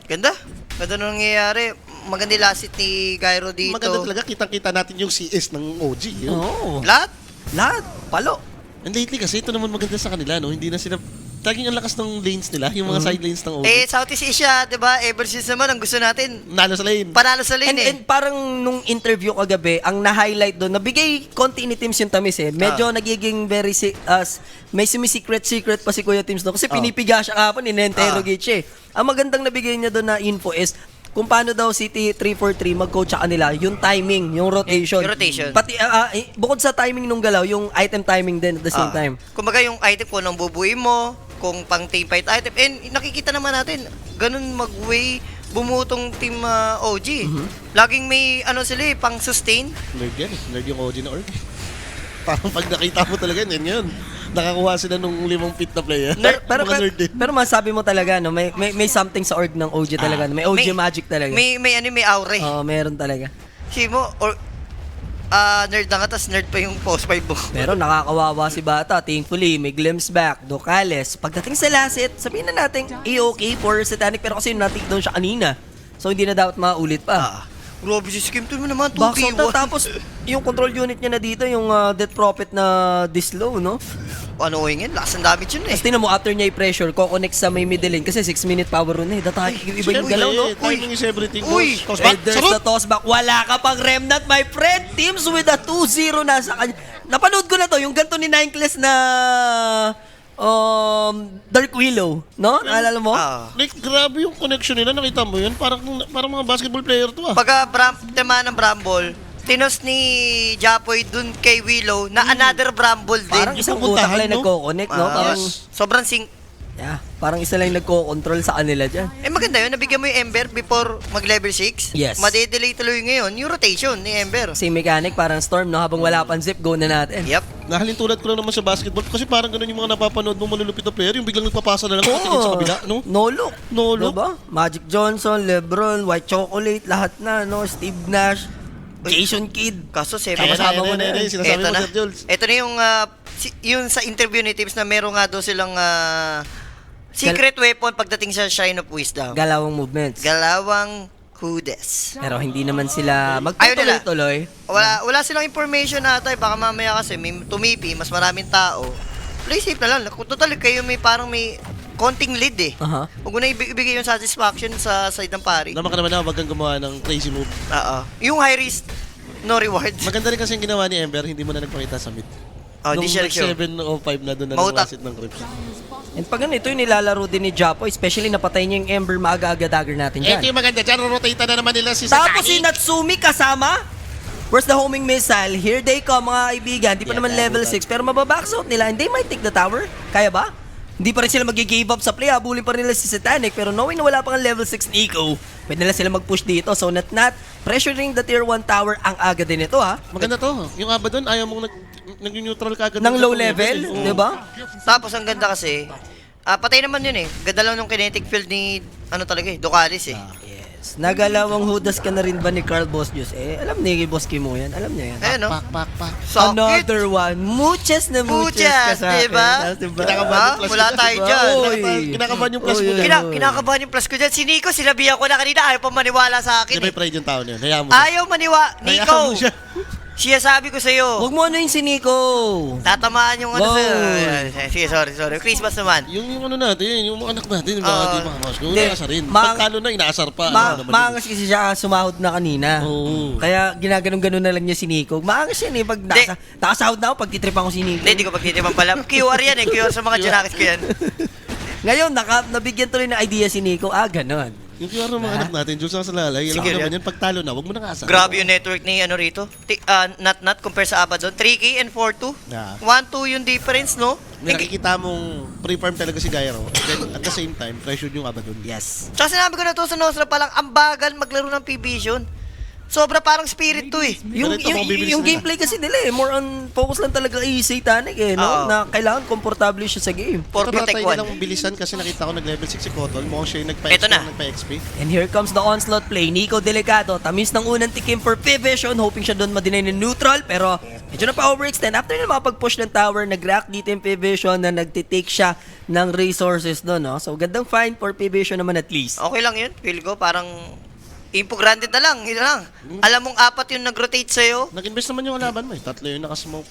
Speaker 3: Ganda. Ganda nung nangyayari. Maganda yung last hit ni Gyro dito.
Speaker 1: Maganda talaga, kitang-kita natin yung CS ng OG. Yun.
Speaker 2: Oo.
Speaker 3: Lahat.
Speaker 2: Lahat. Palo.
Speaker 1: And lately kasi, ito naman maganda sa kanila, no? Hindi na sila, laging ang lakas ng lanes nila, yung mga side lanes ng OG.
Speaker 3: Southeast Asia, di ba? Ever since naman, ang gusto natin,
Speaker 1: Nalo sa lane.
Speaker 3: panalo sa lane
Speaker 2: And parang nung interview kagabi, ang na-highlight doon, nabigay konti ni Teams yung tamis eh. Medyo nagiging very, may sumisecret-secret pa si Kuya Teams doon. Kasi pinipiga siya kapon, in-interrogate siya eh. Ang magandang nabigay niya doon na info is, kung paano daw City 343 mag-coach sa kanila, yung timing, yung rotation.
Speaker 3: Yung rotation.
Speaker 2: Pati, bukod sa timing nung galaw, yung item timing din at the same time.
Speaker 3: Kumbaga yung item ko nang bubuin mo, kung pang team fight item. And nakikita naman natin, ganun mag-way bumutong team OG. Laging may ano sila eh, pang sustain.
Speaker 1: Nerd yan eh. Nerd yung OG na org. Parang pag nakita mo talaga yun. Nakakuha sila nung 5 pit na player.
Speaker 2: Pero,
Speaker 1: Mga nerd din.
Speaker 2: pero masabi mo talaga, no, may something sa org ng OG talaga. May OG magic talaga.
Speaker 3: May aura eh.
Speaker 2: Oo, meron talaga.
Speaker 3: Si mo, or, nerd na nga, tas nerd pa yung post 5 mo.
Speaker 2: Pero nakakawawa si Bata. Thankfully, may glimpse back. Ducalis. Pagdating sa last hit, sabihin na natin, okay for Satanic. Pero kasi na-take down siya kanina. So, hindi na dapat maulit pa.
Speaker 3: Grabe si Skim to mo naman,
Speaker 2: Backshot
Speaker 3: 2v1.
Speaker 2: na, tapos yung control unit niya na dito, yung Death Prophet na dislow, no?
Speaker 3: Ano yun? Lakas ng damage yun eh.
Speaker 2: Tapos tinan mo, after niya i-pressure, ko-connect sa may middle lane kasi 6-minute power run na eh. Datay, iba yung galaw, no?
Speaker 1: Timing is everything.
Speaker 3: Uy!
Speaker 1: Boss.
Speaker 2: And
Speaker 1: Tossback.
Speaker 2: there's
Speaker 1: Sarot!
Speaker 2: the tossback. Wala ka pang remnant, my friend. Teams with a 2-0 nasa kanya. Napanood ko na to, yung ganito ni Ninecless na Dark Willow, no? Naalala mo?
Speaker 1: Like, grabe yung connection nila. Nakita mo yun? Parang mga basketball player to ah.
Speaker 3: Pagka tema ng Bramble, tinos ni Japoy dun kay Willow na another Bramble din.
Speaker 2: Parang isang utak
Speaker 1: puntahan,
Speaker 2: lang
Speaker 1: no?
Speaker 2: nagko-connect, no? Parang,
Speaker 3: Sobrang sing...
Speaker 2: yeah, parang isa lang nagko-control sa kanila dyan.
Speaker 3: maganda yun. Nabigyan mo yung Ember before mag-level 6.
Speaker 2: Yes.
Speaker 3: Madedelay tuloy ngayon yung rotation ni Ember.
Speaker 2: Same mechanic, parang Storm, no? Habang wala pang zip, go na natin.
Speaker 3: Yep.
Speaker 1: Nahalintulad ko lang naman sa basketball kasi parang ganun yung mga napapanood mo malulupit na player, yung biglang nagpapasa na lang patingin sa kabila, no?
Speaker 2: No look.
Speaker 1: No look.
Speaker 2: Diba? Magic Johnson, Lebron, White Chocolate, lahat na, no? Steve Nash, Jason Kidd.
Speaker 3: Kaso
Speaker 2: Kasama mo na yan.
Speaker 1: Sinasabi
Speaker 3: Eto
Speaker 1: mo,
Speaker 3: na.
Speaker 1: Sir Jules.
Speaker 3: Ito na yung, yung sa interview ni Tips na meron nga daw silang secret weapon pagdating sa Shrine of Wisdom.
Speaker 2: Galawang movements.
Speaker 3: Galawang Hudes.
Speaker 2: Pero hindi naman sila
Speaker 3: Ayaw nila.
Speaker 2: magtutuloy-tuloy.
Speaker 3: Wala silang information ata. Baka mamaya kasi may tumipi, mas maraming tao. Play safe na lang. Kung total kayo may parang may konting lead eh.
Speaker 2: Aha.
Speaker 3: Huwag mo na ibigay yung satisfaction sa side ng pari.
Speaker 1: Naman ka naman na, wag kang gumawa ng crazy move.
Speaker 3: Oo. Yung high risk, no reward.
Speaker 1: Maganda rin kasi yung ginawa ni Ember, hindi mo na nagpakita sa mid.
Speaker 3: Oh, di siya
Speaker 1: Nung
Speaker 3: nag-show.
Speaker 1: 7 o 5 na doon na
Speaker 3: Mautak.
Speaker 1: nagwasit ng creeps.
Speaker 2: And pag ganito yung nilalaro din ni Japo, especially napatay niya yung Ember, maaga-aga dagger natin
Speaker 1: Ito
Speaker 2: dyan.
Speaker 1: yung maganda dyan, rotate na naman nila si
Speaker 2: Tapos si
Speaker 1: Satani.
Speaker 2: Natsumi kasama. Where's the homing missile? Here they come, mga kaibigan. Di pa naman level 6, pero mababox out nila and they might take the tower. Kaya ba? Hindi pa rin sila mag-give up sa play. Habulin pa rin nila si Satanic. Pero knowing na wala pang level 6 Nico, pwede nila sila mag-push dito. So not pressuring the tier 1 tower ang aga din ito, ha?
Speaker 1: Maganda to. Yung Abaddon, ayaw mong nag-neutral ka agad.
Speaker 2: Ng low level,
Speaker 1: Oo.
Speaker 2: di ba?
Speaker 3: Tapos ang ganda kasi, patay naman yun eh. Ganda lang nung kinetic field ni, Ducalis eh.
Speaker 2: Yes. Nagalawang hudas ka na rin ba ni Carl Bosdius? Alam ni Boss Kimo yan. Alam niya yan.
Speaker 3: Ayun no?
Speaker 1: Pak.
Speaker 3: Sakit.
Speaker 2: Another one. Muchas ka
Speaker 3: Muchas,
Speaker 2: sa akin.
Speaker 3: diba?
Speaker 2: Diba?
Speaker 1: Kinakabahan yung plus
Speaker 3: Wala
Speaker 1: ko dyan.
Speaker 3: tayo dyan.
Speaker 2: Oy.
Speaker 1: Kinakabahan yung plus
Speaker 2: Oy,
Speaker 1: mo
Speaker 2: oy,
Speaker 1: dyan.
Speaker 2: oy.
Speaker 3: Kinakabahan yung plus ko dyan. Si Nico, sinabihan ko na kanina, ayaw pa maniwala sa akin
Speaker 1: Di ba
Speaker 3: eh.
Speaker 1: yung pride yung tao niya? Hayaan mo.
Speaker 3: Ayaw Nico,
Speaker 1: Hayaan mo siya.
Speaker 3: siya sabi ko sa'yo.
Speaker 2: Huwag mo ano yung si Nico.
Speaker 3: Tatamaan yung ano
Speaker 2: Wow.
Speaker 3: Sige, sorry. Christmas naman.
Speaker 1: Yung ano natin, yung mga anak natin, yung mga di mga mouse ko,
Speaker 2: Hindi.
Speaker 1: inaasar rin.
Speaker 2: Ma-
Speaker 1: Pagkalo na, inaasar pa. Ano naman
Speaker 2: Maangas kasi siya sumahod na kanina.
Speaker 1: Oo.
Speaker 2: Kaya ginaganon-ganon na lang niya si Nico. Maangas yan eh. Pag nakasahod na ako, pag titripan ko si Nico.
Speaker 3: Hindi ko pagtitipan pala. QR yan eh. QR sa mga Junakis ko yan.
Speaker 2: Ngayon, nabigyan tuloy ng idea si Nico. Ganon.
Speaker 1: Yung QR ng mga anak natin, Diyos sa lalay, alam
Speaker 3: Sige,
Speaker 1: mo naman
Speaker 3: yan.
Speaker 1: yan, pagtalo na, huwag mo nang asar.
Speaker 3: Grabe yung network ni rito. Not compare sa Abaddon. 3K and 4-2.
Speaker 1: Yeah.
Speaker 3: 1-2 yung difference, no?
Speaker 1: May nakikita mong pre-farm talaga si Gyro. Then, at the same time, pressured yung Abaddon.
Speaker 2: Yes.
Speaker 3: Tsaka sinabi ko na to sa Nostra pa lang, ang bagal maglaro ng P-Vision. Sobra parang spirit to eh.
Speaker 2: Yung,
Speaker 1: Ganito,
Speaker 2: yung,
Speaker 1: mabibilis
Speaker 2: yung
Speaker 1: nila.
Speaker 2: gameplay kasi nila more on focus lang talaga kay Satanic no?
Speaker 3: Oo.
Speaker 2: Na kailangan komportable siya sa game.
Speaker 3: For
Speaker 1: Ito,
Speaker 3: Protect
Speaker 1: tatry
Speaker 3: 1.
Speaker 1: nilang bilisan kasi nakita ko nag-level 6 si Kotol. Mukhang siya yung
Speaker 3: Ito na.
Speaker 1: nagpa-XP.
Speaker 2: And here comes the onslaught play. Nico Delicado, tamis ng unang tikim for P-Vision, hoping siya doon madinay ng neutral, pero medyo na pa-overextend. After na makapag-push ng tower, nag-react dito yung P-Vision na nagtitake siya ng resources doon, no? So, gandang find for P-Vision naman at least.
Speaker 3: Okay lang yun. Feel ko parang Impo granted na lang. Yun lang. Alam mong 4 yung nag-rotate sa'yo.
Speaker 1: Nag-invest naman yung kalaban mo eh. 3 yung nakasmoke.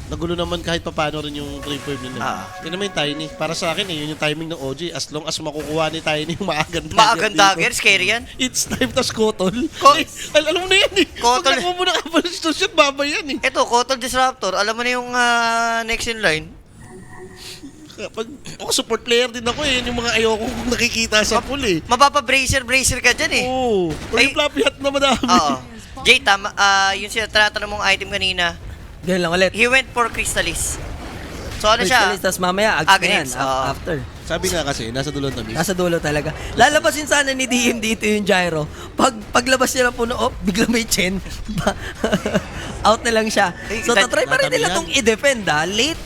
Speaker 1: Nagulo naman kahit papano rin yung pre-farm nila. Yun naman yung Tiny. Para sa akin yun yung timing ng OG. As long as makukuha ni Tiny yung maagang dagger
Speaker 3: Maagang
Speaker 1: dito.
Speaker 3: dagger, scary yan.
Speaker 1: It's time, tas Kotol.
Speaker 3: Ko-
Speaker 1: Alam mo na yan eh.
Speaker 3: Kotol.
Speaker 1: Pag nakuha mo na avalanche to shot, baba yan eh.
Speaker 3: Ito, Kotol Disruptor. Alam mo na yung next in line.
Speaker 1: Pag ako support player din ako eh. Yung mga ayoko kong nakikita sa pool eh.
Speaker 3: Mapapa-bracer ka dyan eh.
Speaker 1: Oo. Or
Speaker 3: Ay-
Speaker 1: yung floppy hat na madami.
Speaker 3: Oo. Jay, tama, yung tinatanong mong item kanina,
Speaker 2: Ganyan lang ulit.
Speaker 3: he went for Crystallis. So ano siya?
Speaker 2: Crystallis, tas mamaya, ags na yan.
Speaker 3: Agnes, oo.
Speaker 2: After.
Speaker 1: Sabi nga kasi, nasa dulo na miss.
Speaker 2: Nasa dulo talaga. Lalabasin sana ni DM dito yung gyro. Paglabas niya ng puno, bigla may chen. Out na lang siya. So, tatry pa rin nila
Speaker 1: Natami
Speaker 2: itong i-defend, Late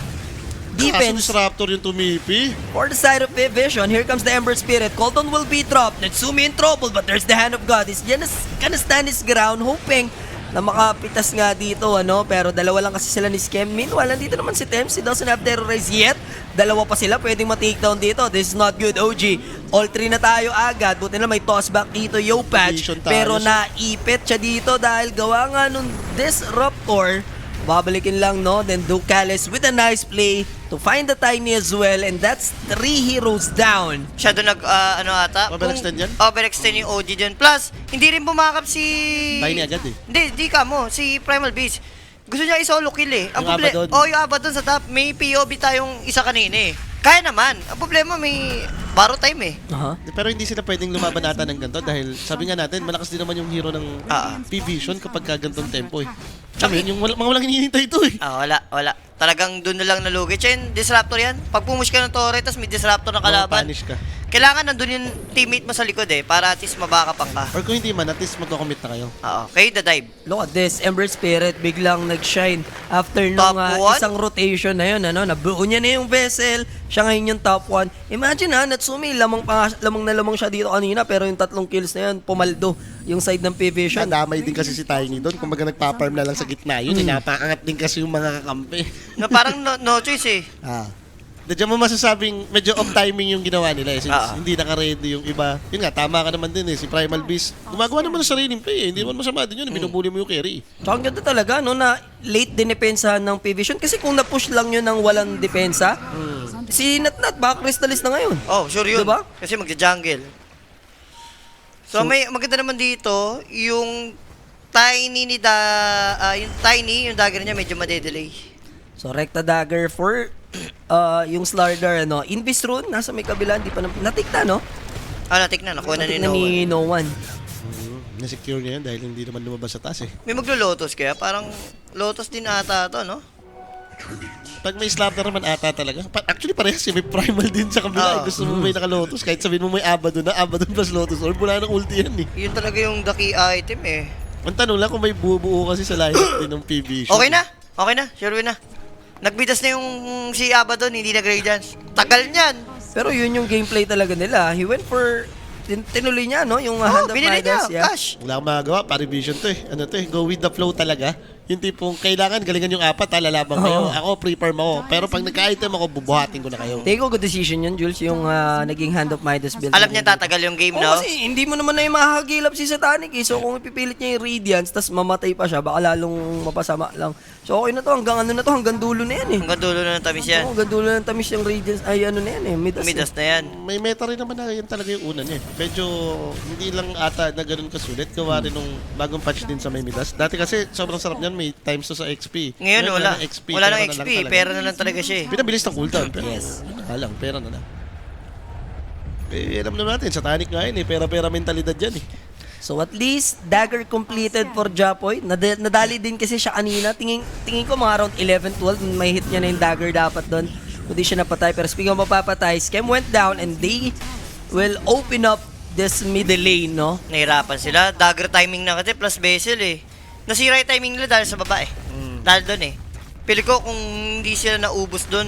Speaker 2: defense
Speaker 1: Kaso Raptor yung tumipi.
Speaker 2: for the side of Vision. Here comes the Ember Spirit. Colton will be dropped. Natsumi in trouble, but there's the Hand of God. He's gonna stand his ground, hoping na makapitas nga dito, Pero dalawa lang kasi sila ni Skem. Meanwhile, nandito naman si Tems. He doesn't have terrorize yet. Dalawa pa sila, pwedeng ma-takedown dito. This is not good, OG. All 3 na tayo agad. Buti na may tossback dito, Yopatch.
Speaker 1: Vision tayo
Speaker 2: Pero
Speaker 1: siya.
Speaker 2: naipit siya dito dahil gawa nga nung Disruptor. Babalikin lang, Then Ducalis with a nice play to find the Tiny as well. And that's 3 heroes down.
Speaker 3: Siya doon
Speaker 1: Overextend yan?
Speaker 3: Overextend yung OG dyan. Plus, hindi rin bumakap si...
Speaker 1: Tiny agad eh.
Speaker 3: Hindi ka mo. Si Primal Beast. Gusto niya i-solo kill eh.
Speaker 1: Yung Abaddon.
Speaker 3: Yung Abaddon sa top. May POV tayong isa kanina eh. Kaya naman. Ang problema may baro time eh.
Speaker 1: Pero hindi sila pwedeng lumaban ata ng ganito dahil sabi nga natin, malakas din naman yung hero ng P-Vision kapag gantong tempo eh. Sabi yun, yung mga walang hinihintay ito eh.
Speaker 3: Wala. Talagang doon na lang nalugi. Chen, disruptor yan. Pag pumush ka ng torre, tapos may disruptor na kalaban.
Speaker 1: Punish ka.
Speaker 3: Kailangan nandun yung teammate mo sa likod eh. Para at least mabakapang ka.
Speaker 1: Or kung hindi man, at least magko-commit na kayo.
Speaker 3: Kayo the dive.
Speaker 2: Look at this, Ember Spirit biglang nag-shine after nung
Speaker 3: Top one?
Speaker 2: isang rotation na yun, nabuo niya na yung vessel, siya ngayon yung top 1. Imagine Natsumi, lamang na lamang siya dito kanina, pero yung 3 kills na yun, pumaldo yung side ng P-Vision.
Speaker 1: Nadamay din kasi si Tiny doon. Kung baga nagpa-farm na lang sa gitna yun, napaangat din kasi yung mga kakampi.
Speaker 3: Na parang no choice eh.
Speaker 1: Diyan mo masasabing medyo off timing yung ginawa nila eh. Since hindi naka-ready yung iba. Yun nga, tama ka naman din eh. Si Primal Beast, gumagawa naman ng sariling play eh. Hindi naman masama din yun. Binubuli mo yung carry.
Speaker 2: So, ang ganda talaga, na late dinepensahan ng P-Vision. Kasi kung na-push lang yun ng walang depensa, si Natnat, baka Crystallis na ngayon.
Speaker 3: Oh, sure yun.
Speaker 2: Diba?
Speaker 3: Kasi magja-jungle. So, may maganda naman dito, yung Tiny yung dagger niya medyo madedelay.
Speaker 2: So, Recta Dagger for yung Slardar, Invis Rune, nasa may kabila, hindi pa natik na, no?
Speaker 3: Natik na. Nakuha na
Speaker 2: Natik
Speaker 3: ni
Speaker 2: na
Speaker 3: Noah.
Speaker 2: ni No One.
Speaker 1: Na-secure niya yan dahil hindi naman lumabas sa taas eh.
Speaker 3: May maglo-Lotus kaya? Parang Lotus din ata to, no?
Speaker 1: Pag may Slapper naman ata talaga. Actually parehas eh, may primal din sa kabila.
Speaker 3: Oo.
Speaker 1: Gusto mo may naka-Lotus, kahit sabihin mo may Abaddon na, Abaddon plus Lotus Orb, wala nang ulti yan eh.
Speaker 3: Yun talaga yung the key item eh.
Speaker 1: Ang tanong lang kung may buo kasi sa lineup din ng PB.
Speaker 3: Okay na. Sure win na. Nagbitas na yung si Abaddon, hindi na Gradients. Tagal niyan.
Speaker 2: Pero yun yung gameplay talaga nila. He went for, tinuloy niya, no? Yung Hand of
Speaker 3: binili
Speaker 2: Midas.
Speaker 3: niya. Cash.
Speaker 1: Wala kang magagawa, pari vision to eh. Ano to eh, go with the flow talaga. Yung tipong kailangan galingan yung apat, lalaban kayo. Ako, prepare mo ako. Pero pag nagka-item ako, bubuhatin ko na kayo.
Speaker 2: Take a good decision yun, Jules, yung naging Hand of Midas build.
Speaker 3: Alam niya tatagal yung game,
Speaker 2: Oo,
Speaker 3: no?
Speaker 2: kasi hindi mo naman na yung makakagilap si Satanic eh. So kung ipipilit niya yung Radiance, tas mamatay pa siya, baka lalong mapasama lang. So okay na to, hanggang dulo na yan eh.
Speaker 3: Hanggang dulo na ng tamis yan.
Speaker 2: Oo, hanggang dulo na ng tamis yung Radiance, ay ano na yan eh, Midas.
Speaker 3: Midas na yan.
Speaker 1: May meta rin naman na yan talaga yung una niya. Medyo hindi lang ata na ganun kasulit. Gawa rin nung bagong patch din sa may Midas. Dati kasi sobrang sarap niyan, may times to sa XP.
Speaker 3: Ngayon wala.
Speaker 1: ng XP,
Speaker 3: Wala
Speaker 1: pera
Speaker 3: nang
Speaker 1: na lang
Speaker 3: XP,
Speaker 1: talaga.
Speaker 3: pera na lang talaga siya eh.
Speaker 1: Pinabilis ng cooldown. Pero
Speaker 2: Yes.
Speaker 1: lang, pera na lang. Eh, alam naman natin, Satanic nga yun eh. Pera-pera mentalidad yan eh.
Speaker 2: So at least, dagger completed for Japoy. Nadali din kasi siya kanina. Tingin ko mga around 11-12, may hit niya na yung dagger dapat doon. Kundi siya napatay. Pero speaking of mapapatay, Scam went down and they will open up this middle lane, no?
Speaker 3: Nahirapan sila. Dagger timing na kasi plus Bezel eh. Nasira yung timing nila dahil sa baba eh. Dahil doon eh. Pili ko kung hindi sila naubos doon,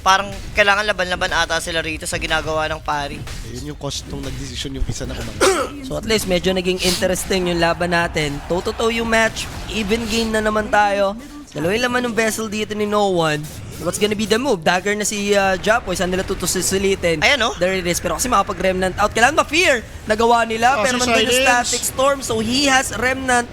Speaker 3: parang kailangan laban-laban ata sila rito sa ginagawa ng pari.
Speaker 1: Yun yung cost nung nag-decision yung isa na kumang.
Speaker 2: So at least medyo naging interesting yung laban natin. Toe-to-toe yung match. Even game na naman tayo. Dalawa yung laman ng vessel dito ni No One. What's gonna be the move? Dagger na si Japoy. Saan nila tutusilitin?
Speaker 3: Ayan, oh.
Speaker 2: There it is. Pero kasi makapag-remnant out. Kailangan ma-fear. Nagawa nila.
Speaker 1: Oh,
Speaker 2: pero
Speaker 1: si
Speaker 2: nandun yung
Speaker 1: Silence.
Speaker 2: static storm. So he has remnant.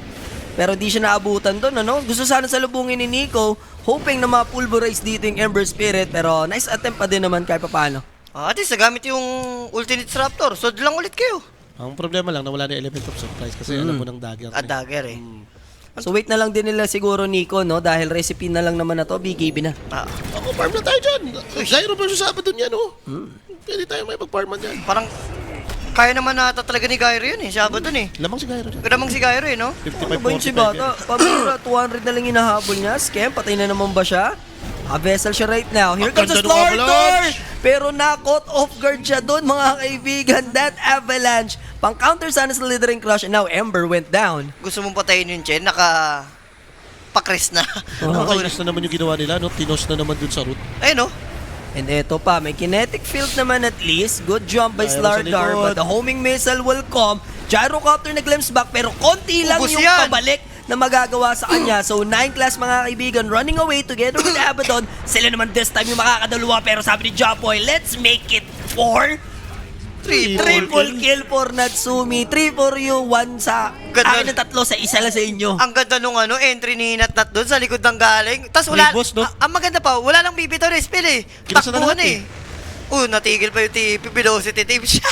Speaker 2: Pero di siya naabutan doon, ano? Gusto sana salubungin ni Nico. Hoping na ma-pulverize dito yung Ember Spirit. Pero nice attempt pa din naman kahit paano.
Speaker 3: At least nagamit yung Ultimate Raptor. So lang ulit kayo.
Speaker 1: Ang problema lang, nawala na yung element of surprise kasi alam mo ng dagger.
Speaker 3: At dagger eh.
Speaker 2: So wait na lang din nila siguro Nico, no? Dahil recipe na lang naman na to. BKB na.
Speaker 1: Ako, farm na tayo dyan. Gyro versus Abaddon yan, oh. Pwede tayo may pag-farman dyan.
Speaker 3: Parang kaya naman nata talaga ni Gyro yun eh. Siya ba dun eh.
Speaker 1: Lamang si Gyro dyan.
Speaker 3: Kadamang si Gyro eh, no?
Speaker 1: 55,
Speaker 2: Ano ba yun si
Speaker 1: 45
Speaker 2: Bata?
Speaker 1: yan.
Speaker 2: Pabira, 200 na lang hinahabol niya. Scam, patay na naman ba siya? Vessel siya right now. Here
Speaker 1: Ang
Speaker 2: comes the
Speaker 1: ganda ng
Speaker 2: Slardar!
Speaker 1: avalanche!
Speaker 2: Pero na-caught off guard siya doon, mga kaibigan. That avalanche. Pang-counter sana sa Slithering Crush and now Ember went down.
Speaker 3: Gusto mong patayin yung Chen, pakris na.
Speaker 1: Nakakainis na naman yung ginawa nila, no? Tinos na naman dun sa root.
Speaker 3: Ayun, no?
Speaker 2: And eto pa, may kinetic field naman at least. Good jump by
Speaker 1: Gyro sa
Speaker 2: Slardar,
Speaker 1: likod.
Speaker 2: but the homing missile will come. Gyrocopter na glimpse back, pero konti lang
Speaker 3: Ubus
Speaker 2: yung
Speaker 3: yan.
Speaker 2: pabalik na magagawa sa kanya. So 9 class mga kaibigan running away together with Abaddon. Sila naman this time yung makakadalawa, pero sabi ni Japoy, let's make it 4. Triple kill for Natsumi. 3 for you, 1 sa
Speaker 3: Ganda.
Speaker 2: akin na 3 sa isa lang sa inyo.
Speaker 3: Ang ganda nung entry ni Natnat doon sa likod ng galing. Tapos wala,
Speaker 1: Boss, no?
Speaker 3: ang maganda pa, wala lang bibitaw na spell eh.
Speaker 1: Kinasa na
Speaker 3: Takbuhan
Speaker 1: lahat
Speaker 3: eh. Natigil pa yung TP velocity team siya.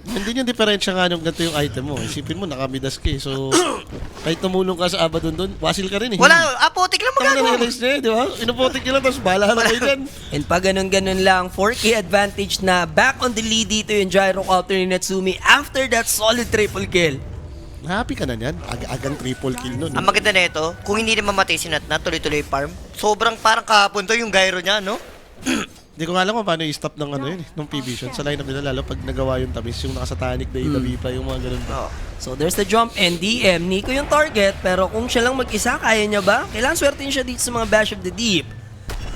Speaker 1: Hindi yung diferensya nga nung ganito yung item mo. Isipin mo, nakamidas ka eh. So, kahit tumulong ka sa Abaddon doon, wasil ka rin eh.
Speaker 3: Wala, apotik lang
Speaker 1: Ang
Speaker 3: magagawa.
Speaker 1: na-realize niya eh, di ba? Inupotik niya lang, tapos bahala na kayo dyan.
Speaker 2: And pag ganun-ganun lang, 4K advantage na back on the lead dito yung Gyrocopter ni Natsumi after that solid triple kill.
Speaker 1: Happy ka na niyan. Agang triple kill nun.
Speaker 3: Ang maganda nito, kung hindi na mamatay si Natnat, tuloy-tuloy farm. Sobrang parang kahapon to yung gyro niya, no?
Speaker 1: Hindi ko nga alam kung paano i-stop ng ano yun eh, nung PB sa lineup nila, lalo pag nagawa yung tamis, yung nakasatanic na Itabipa, yung mga ganun ba.
Speaker 2: So there's the jump and DM. Nico yung target, pero kung siya lang mag-isa, kaya niya ba? Kailangan swertin siya dito sa mga Bash of the Deep.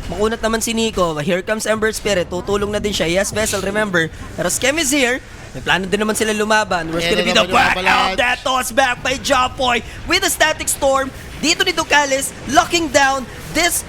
Speaker 2: Makunat naman si Nico. Here comes Ember Spirit. Tutulong na din siya. Yes, Vessel, remember. Pero Scam is here. May plano din naman sila lumaban. Where's gonna be the
Speaker 1: naman yung
Speaker 2: back
Speaker 1: avalanche.
Speaker 2: out? That toss back by Japoy with a static storm. Dito ni Ducalis, locking down this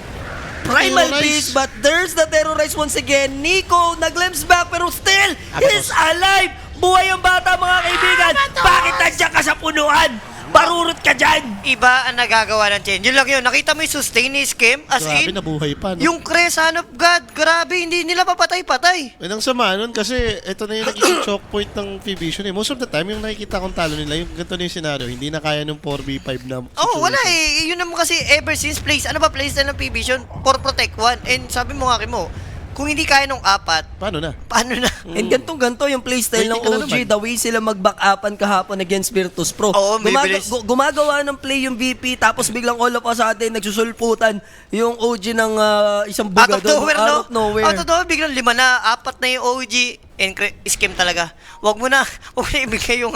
Speaker 2: Primal
Speaker 1: Terrorize.
Speaker 2: Beast, but there's the Terrorize once again. Nico, nag-glimpse back, pero still, he's alive! Buhay ang bata, mga kaibigan! Bakit nandiyan ka sa punuan? Parurot ka dyan!
Speaker 3: Iba ang nagagawa ng Chen. Yun lang yun. Nakita mo yung sustain ni Skim? As
Speaker 1: Grabe,
Speaker 3: in,
Speaker 1: nabuhay pa. No?
Speaker 3: yung Son of God, grabe, hindi nila papatay-patay.
Speaker 1: Yan ang sama nun kasi ito na yung naging choke point ng PB eh. Most of the time, yung nakikita kong talo nila, yung ganito na yung scenario, hindi na kaya ng 4v5 na
Speaker 3: Oh, wala eh. Yun naman kasi ever since place. Ano ba place na ng PB for Protect 1? And sabi mo nga mo, Kung hindi kaya nung apat,
Speaker 1: Paano na?
Speaker 3: paano na?
Speaker 2: And ganto yung playstyle ng
Speaker 1: Waiting ka na
Speaker 2: OG,
Speaker 1: naman.
Speaker 2: the way sila mag-back-upan kahapon against Virtus Pro.
Speaker 3: Oo, may bilis.
Speaker 2: Gumagawa ng play yung VP, tapos biglang all of a sudden, nagsusulputan yung OG ng isang buga
Speaker 3: Out of nowhere, no?
Speaker 2: Out of nowhere.
Speaker 3: Out of nowhere, biglang 5 na, 4 na yung OG. Scam talaga. Wag mo na ibigay yung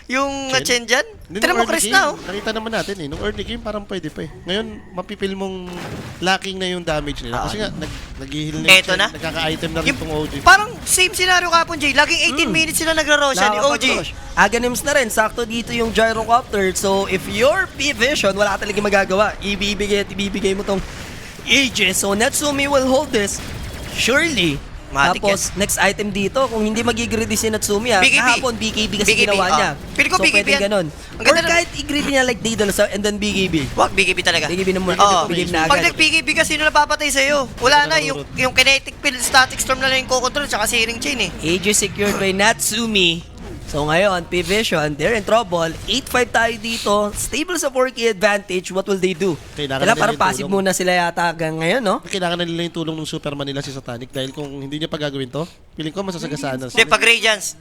Speaker 3: yung chain dyan.
Speaker 1: Hindi,
Speaker 3: Tira
Speaker 1: nung
Speaker 3: mo,
Speaker 1: early
Speaker 3: Chris,
Speaker 1: game,
Speaker 3: na, oh.
Speaker 1: Nakita naman natin eh. Nung early game, parang pwede pa eh. Ngayon, mapipil mong lacking na yung damage nila. Kasi nga, nag-heal na
Speaker 3: Eto
Speaker 1: chain,
Speaker 3: na.
Speaker 1: Nagkaka-item na rin
Speaker 3: Yung-
Speaker 1: itong OG.
Speaker 3: Parang same scenario kapon, Jay. Laging 18 minutes sila nagro-roshan ni OG.
Speaker 2: Nakakapag-rush. Aganims na rin, sakto dito yung gyrocopter. So, if your P-Vision, wala ka talagang magagawa. Ibibigay mo tong Aegis. So, Natsumi will hold this. Surely.
Speaker 3: Matik
Speaker 2: Tapos, next item dito, kung hindi magigreedy si Natsumi,
Speaker 3: BKB.
Speaker 2: kahapon BKB kasi
Speaker 3: BKB,
Speaker 2: ginawa niya.
Speaker 3: Pili ko
Speaker 2: so,
Speaker 3: BKB
Speaker 2: pwedeng
Speaker 3: yan.
Speaker 2: ganun.
Speaker 3: Ang
Speaker 2: Or
Speaker 3: ganda
Speaker 2: kahit i-greedy niya like Daedalus and then BKB.
Speaker 3: Wag, BKB talaga.
Speaker 2: BKB na muna.
Speaker 3: Oo.
Speaker 2: BKB na
Speaker 3: Pag
Speaker 2: agad.
Speaker 3: nag-BKB ka, sino napapatay sa'yo? Wala na, yung kinetic field, static storm na lang yung co-control, tsaka searing chain eh.
Speaker 2: Aegis secured by Natsumi. So ngayon, P-Vision, they're in trouble. 8-5 tayo dito. Stable sa 4K advantage. What will they do?
Speaker 1: Kailangan
Speaker 2: Kailangan
Speaker 1: nila
Speaker 2: parang
Speaker 1: yung
Speaker 2: passive
Speaker 1: tulong.
Speaker 2: muna sila yata hanggang ngayon, no?
Speaker 1: Kailangan na nila yung tulong ng Superman nila si Satanic dahil kung hindi niya pa gagawin to, feeling ko masasagasaan na.
Speaker 3: Hindi, pag Radiance,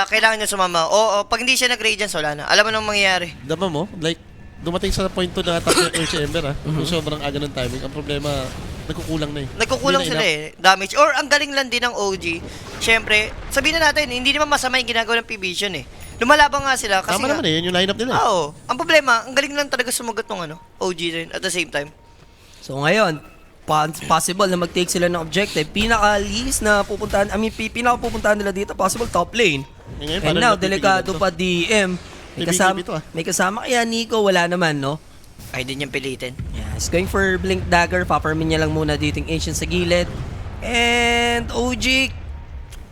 Speaker 3: kailangan niya sumama. O, pag hindi siya nag-Radiance, wala na. Alam mo nang mangyayari.
Speaker 1: Dama mo, like, dumating sa point to na top si Ember Yung sobrang aga ng timing. Ang problema, nagkukulang na eh.
Speaker 3: Nagkukulang
Speaker 1: Hindi na
Speaker 3: sila
Speaker 1: enough.
Speaker 3: Damage. Or ang galing lang din ng OG. Siyempre, sabihin na natin, hindi naman masama yung ginagawa ng P-Vision eh. Lumalabang nga sila kasi
Speaker 1: Tama naman eh, yun yung lineup nila eh.
Speaker 3: Oo. Ang problema, ang galing lang talaga sumagot ng OG rin at the same time.
Speaker 2: So ngayon, possible na mag-take sila ng objective. Pinaka-least na pupuntahan, pinaka-pupuntahan nila dito, possible top lane.
Speaker 1: Ngayon,
Speaker 2: And
Speaker 1: paano
Speaker 2: now,
Speaker 1: nila
Speaker 2: delikado
Speaker 1: pipigilan
Speaker 2: pa DM. May
Speaker 1: May
Speaker 2: kasama,
Speaker 1: BKB to, ah.
Speaker 2: may kasama kaya Nico, wala naman, no?
Speaker 3: Ay, din yung pilitin.
Speaker 2: Yeah, he's going for Blink Dagger. Paparmin niya lang muna dito yung Ancient sa gilid. And OG,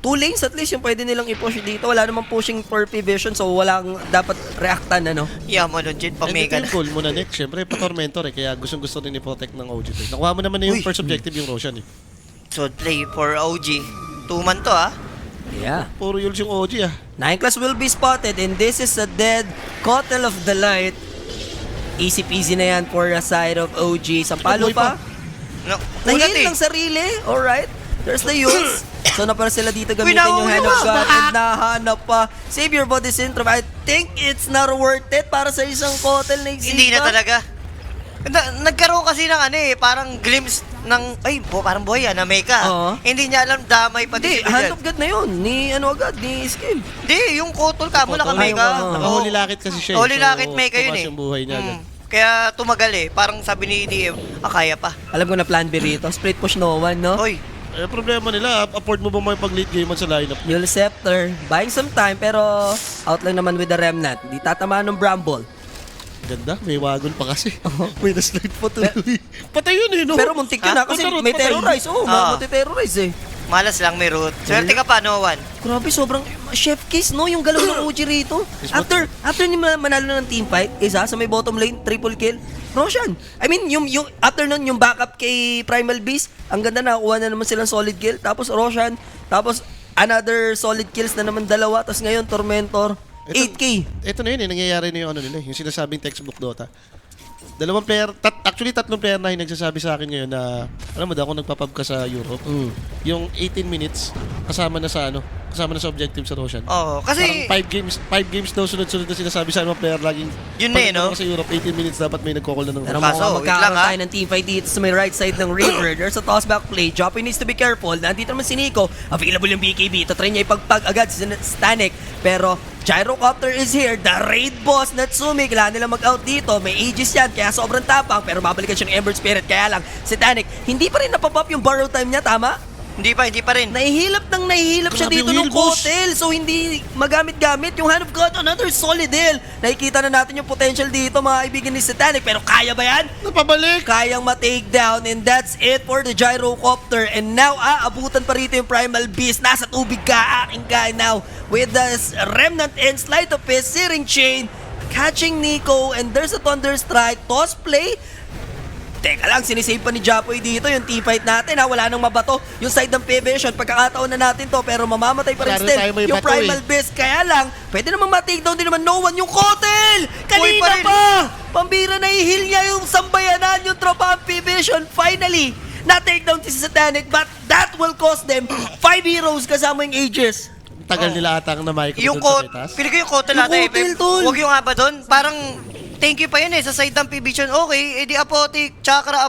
Speaker 2: 2 lanes at least yung pwede nilang i-push dito. Wala namang pushing for P-Vision, so walang dapat reactan, ano?
Speaker 3: Yeah, mo nun, Jin.
Speaker 1: And
Speaker 3: Pamega
Speaker 1: ito
Speaker 3: na.
Speaker 1: yung goal muna next. Siyempre, pa-tormentor eh. Kaya gustong-gusto rin i-protect ng OG to. Nakuha mo naman na yung
Speaker 3: Uy.
Speaker 1: first objective yung Roshan eh.
Speaker 3: So, play for OG. 2-man to,
Speaker 2: Yeah.
Speaker 1: Puro yuls yung OG ah.
Speaker 2: 9 class will be spotted and this is a dead Cotel of the Light. Easy peasy na yan for the side of OG. Sampalo
Speaker 1: Buhay pa.
Speaker 2: pa.
Speaker 3: No, ulat
Speaker 2: Nahil
Speaker 3: eh.
Speaker 2: ng sarili. Alright. There's the Yules. So napara sila dito gamitin
Speaker 3: Uy,
Speaker 2: yung Hand of
Speaker 3: nahuli
Speaker 2: God
Speaker 3: pa.
Speaker 2: and nahanap pa. Save your body syndrome. I think it's not worth it para sa isang Cotel na exita.
Speaker 3: Hindi na talaga. Nagkaroon kasi ng parang glimpse ng, parang buhay na Meka.
Speaker 2: Oo.
Speaker 3: Hindi niya alam damay pa
Speaker 2: Hindi,
Speaker 3: din sila
Speaker 2: Hand
Speaker 3: dyan.
Speaker 2: of God na yun. Ni agad, ni skill.
Speaker 3: Hindi, yung kotol ka mo
Speaker 1: Kotol.
Speaker 3: naka-Meka.
Speaker 2: Ay, oo.
Speaker 1: Nakahuli lakit kasi siya eh.
Speaker 3: Holy Lakit Meka yun
Speaker 1: tumaas
Speaker 3: eh.
Speaker 1: yung buhay niya agad.
Speaker 3: Kaya tumagal eh. Parang sabi ni DM, kaya pa.
Speaker 2: Alam ko na plan B rito. Split push no one, no?
Speaker 3: Oy,
Speaker 1: Eh, problema nila, afford mo ba may pag-late game sa lineup?
Speaker 2: Yule Scepter, buying some time pero out lang naman with the Remnant. Di tatamaan ng Bramble.
Speaker 1: Ganda, may wagon pa kasi. May na-slide pa tuloy. Patay yun eh, no?
Speaker 2: Pero muntik yun kasi
Speaker 1: Patay,
Speaker 2: may
Speaker 1: patay.
Speaker 2: terrorize. Oo, terrorize eh.
Speaker 3: malas lang may root. Swerte ka pa, no one.
Speaker 2: Grabe, sobrang chef kiss, no? Yung galaw ng OG rito. After ni manalo na ng team fight, isa sa may bottom lane, triple kill, Roshan. I mean, yung after nun, yung backup kay Primal Beast, ang ganda nakakuha na naman silang solid kill. Tapos Roshan, tapos another solid kills na naman dalawa. Tapos ngayon, Tormentor, 8K.
Speaker 1: Ito na yun eh, nangyayari na yung nila, yung sinasabing textbook Dota. Dalawang player, actually tatlong player na yung nagsasabi sa akin ngayon na, alam mo daw, kung nagpapub ka sa Europe, yung 18 minutes, kasama na sa objective sa Roshan.
Speaker 3: Oo, kasi
Speaker 1: Parang 5 games daw sunod-sunod na sinasabi sa mga player laging,
Speaker 3: Yun na eh, no?
Speaker 1: Sa Europe, 18 minutes dapat may nagkokol na ng
Speaker 2: Pero
Speaker 3: Kaso,
Speaker 2: mukhang
Speaker 3: wait
Speaker 2: magkakaroon
Speaker 3: lang, ha?
Speaker 2: tayo ng team fight dito sa may right side ng river. There's a tossback play. Joppy needs to be careful. Nandito naman si Nico. Available yung BKB. Tatry niya ipagpag agad si Stanek. Pero Gyrocopter is here. The raid boss, Natsumi. Kailangan nila mag-out dito. May Aegis yan. Kaya sobrang tapang. Pero mabalikan siya ng Ember Spirit. Kaya lang, si Stanek, hindi pa rin napapop yung borrow time niya. Tama?
Speaker 3: hindi pa rin.
Speaker 2: Nahihilap siya
Speaker 1: Grabe
Speaker 2: dito
Speaker 1: yung
Speaker 2: ng
Speaker 1: heal, boss.
Speaker 2: Kotel. So hindi magamit-gamit yung Hand of God. Another solid heal. Nakikita na natin yung potential dito mga kaibigan ni Satanic. Pero kaya ba yan?
Speaker 1: Napabalik!
Speaker 2: Kayang ma-take down and that's it for the Gyrocopter. And now, abutan pa rito yung Primal Beast. Nasa tubig ka, aking guy now. With the Remnant and Sleight of Fist, Searing Chain, catching Nico, and there's a Thunder Strike. Toss play. Teka lang, sinisave pa ni Japoy dito yung team fight natin ha. Wala nang mabato yung side ng P-Vision. Pagkakataon na natin to pero mamamatay pa rin
Speaker 1: Klaro
Speaker 2: still
Speaker 1: tayo may
Speaker 2: yung
Speaker 1: bato,
Speaker 2: Primal
Speaker 1: eh.
Speaker 2: Beast. Kaya lang, pwede naman ma-take down din naman no one yung Kotel!
Speaker 3: Uy,
Speaker 2: Kanina
Speaker 3: pa rin.
Speaker 2: pa! Pambira na i-heal niya yung sambayanan yung tropa ang P-Vision. Finally, na-take down si Satanic, but that will cost them 5 heroes kasama yung Aegis.
Speaker 1: Tagal nila atang na mic
Speaker 3: Yung
Speaker 1: doon sa
Speaker 3: kot,
Speaker 1: Petas.
Speaker 3: pili ko yung kotel
Speaker 2: Yung
Speaker 3: natin.
Speaker 2: kotel, tol.
Speaker 3: Huwag yung aba doon. Parang, thank you pa yun sa side ng Pibition. Okay, edi Apotic, Chakra,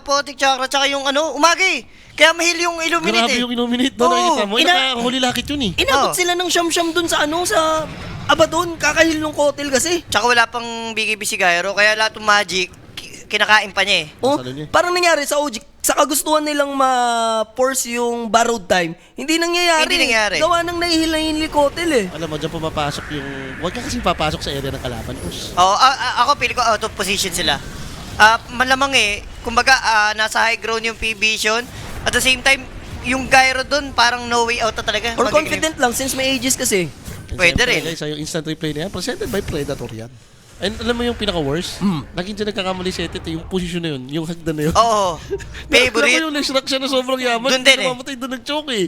Speaker 3: tsaka yung umagi. Kaya mahil yung Illuminate
Speaker 1: Grabe yung Illuminate doon.
Speaker 2: Oo,
Speaker 1: Nakikita mo. Nakahuli lakit yun eh.
Speaker 2: Inabot
Speaker 3: Oh.
Speaker 2: sila ng siyam-siyam dun sa sa Abaddon, kakahil ng Kotel kasi.
Speaker 3: Tsaka wala pang BKB si Gyro, kaya lahat ng magic, kinakain pa niya eh.
Speaker 2: Oh,
Speaker 1: Masalo niya.
Speaker 2: parang nangyari sa OG, sa kagustuhan nilang ma-force yung borrowed time, hindi nangyayari.
Speaker 3: Hindi nangyari.
Speaker 2: Gawa ng nahihil ni Kotel eh.
Speaker 1: Alam mo, dyan pumapasok yung... Huwag ka kasi papasok sa area ng kalaban. Us.
Speaker 3: Ako pili ko out of position sila. Malamang kumbaga nasa high ground yung Pibition. At the same time, yung Gyro doon parang no way out na talaga.
Speaker 2: Or
Speaker 3: Magiging-
Speaker 2: confident lang since may Aegis kasi.
Speaker 3: Pwede rin.
Speaker 1: Guys, yung instant replay na yan, presented by Predator yan. And alam mo yung pinaka-worst? Lagi dyan nagkakamali si Etet, yung position na yun, yung hagdan na yun.
Speaker 3: Oo.
Speaker 1: Nakita ko
Speaker 3: Favorite.
Speaker 1: yung next siya na sobrang yaman.
Speaker 3: Doon din eh.
Speaker 1: Namamatay doon nag-choke eh.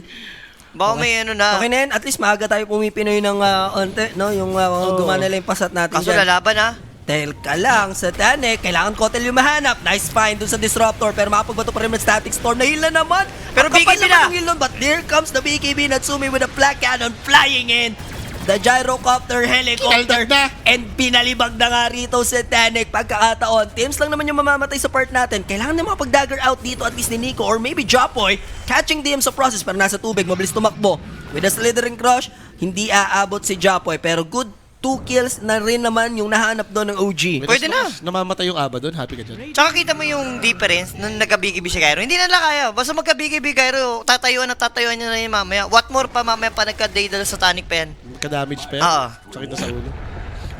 Speaker 3: Baka may ano na.
Speaker 2: Okay na yan, at least maaga tayo pumipinoy ng onte, no? Yung gumana lang yung pasat natin
Speaker 3: Kaso
Speaker 2: dyan.
Speaker 3: lalaban ha.
Speaker 2: Dahil ka lang, Satanic, kailangan Kotel yung mahanap. Nice find dun sa Disruptor, pero makapagbato pa rin ng Static Storm. Nahil na naman!
Speaker 3: Pero
Speaker 2: Ang kapal
Speaker 3: BKB
Speaker 2: naman
Speaker 3: na.
Speaker 2: ng heal nun, but there comes the BKB Natsumi with a flak cannon flying in. The gyrocopter helicopter.
Speaker 1: Kinaldag na.
Speaker 2: And pinalibag na nga rito Satanic. Pagkakataon, teams lang naman yung mamamatay sa part natin. Kailangan na makapag-dagger out dito at least ni Nico or maybe Jopoy. Catching DM sa process pero nasa tubig, mabilis tumakbo. With a slithering crush, hindi aabot si Jopoy. Pero good 2 kills na rin naman yung nahanap doon ng OG.
Speaker 3: Pwede na.
Speaker 1: Namamatay yung aba doon, happy ka dyan.
Speaker 3: Tsaka kita mo yung difference nung nagka-BKB si Gyro. Hindi na lang kaya. Basta magka-BKB Gyro, tatayuan niya na yun mamaya. What more pa mamaya pa nagka-Daedal Satanic pa yan.
Speaker 1: Ka-damage pa yan.
Speaker 3: Oo.
Speaker 1: Sakit na sa ulo.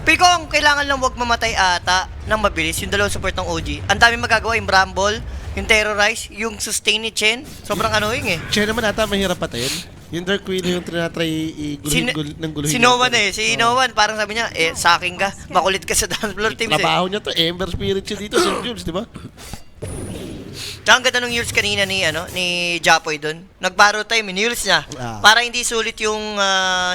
Speaker 3: Pero kung kailangan lang wag mamatay ata ng mabilis, yung dalawang support ng OG. Ang dami magagawa, yung Bramble, yung Terrorize, yung Sustain ni Chen. Sobrang annoying eh.
Speaker 1: Siya naman ata mahirap patayin. Yung Dark Queen yung tinatry ng guluhin.
Speaker 3: Si Noan Si Noan, parang sabi niya, sa akin ka, makulit ka sa dance floor teams eh.
Speaker 1: Trabaho niya to, Ember Spirit siya dito, Sir Jules, di ba?
Speaker 3: Tsaka ang ganda nung Yules kanina ni Japoy doon. Nag-borrow time, Yules niya. Para hindi sulit yung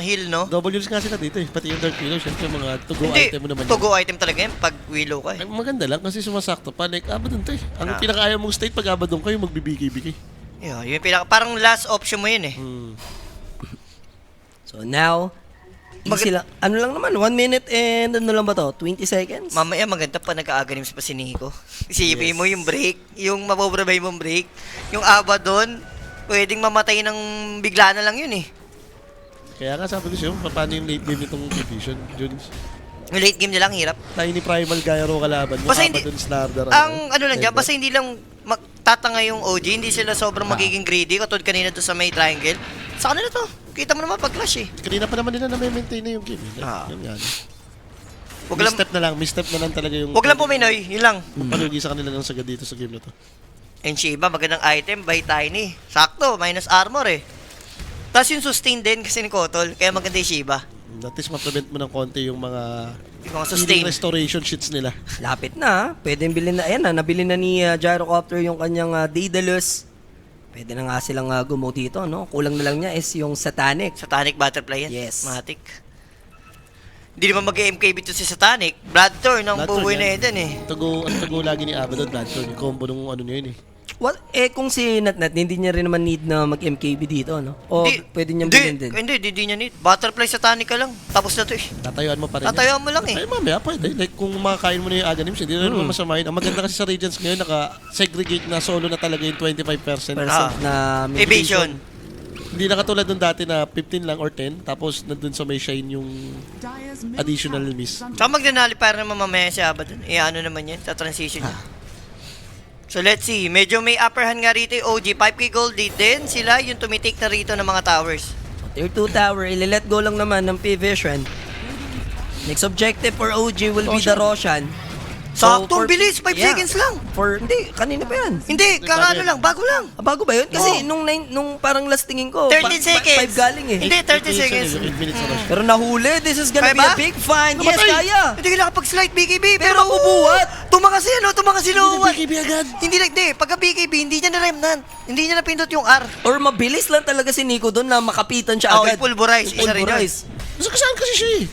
Speaker 3: heal, no?
Speaker 1: Double use nga sila dito eh. Pati yung Dark Willow, syempre mga to-go
Speaker 3: Hindi,
Speaker 1: item mo naman.
Speaker 3: to-go item talaga yan pag willow ka eh.
Speaker 1: Ay, maganda lang kasi sumasakto pa. Like, abadon to eh. Ang pinakaya mong state pag abadon kayo, magbibigay-bigay.
Speaker 3: Yeah, yung parang last option mo yun eh.
Speaker 2: So now, easy lang. Ano lang naman, 1 minute and ano lang ba to? 20 seconds?
Speaker 3: Mamaya maganda pa nag-aaganim pa si Nico. Isipin mo yung break, yung mapobrabay mong break, yung aba doon, pwedeng mamatay ng bigla na lang yun eh.
Speaker 1: Kaya nga sabi ko siya, paano yung late game nitong division, Jules?
Speaker 3: Yung late game nilang hirap.
Speaker 1: Tiny Primal Gyro kalaban mo,
Speaker 3: Basta hindi-
Speaker 1: abadon Snarder.
Speaker 3: Ang ano lang dyan, basta hindi lang tatanga yung OG, hindi sila sobrang magiging greedy, katulad kanina to sa may triangle. Sa kanila to, kita mo naman pag-clash eh.
Speaker 1: Kanina pa naman nila na may maintain na yung game. Eh. Yun yan.
Speaker 3: Wag lang,
Speaker 1: Misstep na lang talaga yung...
Speaker 3: wag lang puminoy, yun lang.
Speaker 1: Palugi sa kanila ng sagad dito sa game na to.
Speaker 3: And Shiba, magandang item by Tiny. Sakto, minus armor eh. Tapos yung sustain din kasi ni Kotol, kaya maganda yung Shiba.
Speaker 1: At least ma-prevent mo ng konti yung mga...
Speaker 3: Yung mga sustain.
Speaker 1: healing restoration sheets nila.
Speaker 2: Lapit na, pwedeng bilhin na. Ayan na, nabili na ni Gyrocopter yung kanyang Daedalus. Pwede na nga silang gumaw dito, no? Kulang na lang niya is yung Satanic.
Speaker 3: Satanic Butterfly yan.
Speaker 2: Yes.
Speaker 3: Matic. Hindi naman mag-MKB to si Satanic. Bloodthorn ang
Speaker 1: Bloodthorn
Speaker 3: bubuhay na
Speaker 1: yan.
Speaker 3: yan eh.
Speaker 1: Ang tago lagi ni Abaddon, Bloodthorn. Yung combo nung ano niya yun eh.
Speaker 2: What? Kung si Natnat, hindi niya rin naman need na mag-MKB dito, no? O pwede niyang bilhin din.
Speaker 3: Hindi niya need. Butterfly Satanic ka lang. Tapos na to eh.
Speaker 1: Tatayuan mo pa rin.
Speaker 3: Tatayuan mo lang eh.
Speaker 1: Ay, mamaya pwede. Like, kung makakain mo na yung Aganims, hindi na naman masama yun. Ang maganda kasi sa Regents ngayon, naka-segregate na solo na talaga yung 25%.
Speaker 2: Na
Speaker 3: Evasion.
Speaker 1: Hindi na katulad nung dati na 15 lang or 10, tapos nandun sa may shine yung additional miss.
Speaker 3: Tsaka magnanali para naman mamaya si Abaddon. Ano naman yan, sa transition niya. So let's see, medyo may upper hand nga rito yung OG. 5k gold din sila yung tumitik na rito ng mga towers.
Speaker 2: Tier 2 tower, ili-let go lang naman ng P-Vision. Next objective for OG will be the Roshan.
Speaker 3: Saktong bilis, 5 seconds lang.
Speaker 2: Hindi, kanina pa yan.
Speaker 3: Hindi, kakano lang, bago lang.
Speaker 2: Bago ba yun? Kasi
Speaker 3: Oo.
Speaker 2: nung parang last tingin ko,
Speaker 3: 13 seconds.
Speaker 2: 5 galing eh.
Speaker 3: Hindi, 30 seconds.
Speaker 1: 8 minutes na rush.
Speaker 2: Pero nahuli, this is gonna
Speaker 3: Kaya
Speaker 2: be
Speaker 3: ba?
Speaker 2: a big find. Yes,
Speaker 3: Namatay.
Speaker 2: kaya.
Speaker 3: Hindi ka nakapag-slide BKB,
Speaker 2: Pero mabubuhat.
Speaker 3: Tumangas si Noah.
Speaker 1: BKB agad.
Speaker 3: Hindi pagka BKB, hindi niya na-remnant. Hindi niya napindot yung R.
Speaker 2: Or mabilis lang talaga si Nico doon na makapitan siya agad.
Speaker 3: Pulverize. Isa rin yun.
Speaker 2: Pulverize.
Speaker 1: Basta kasaan kasi siya eh.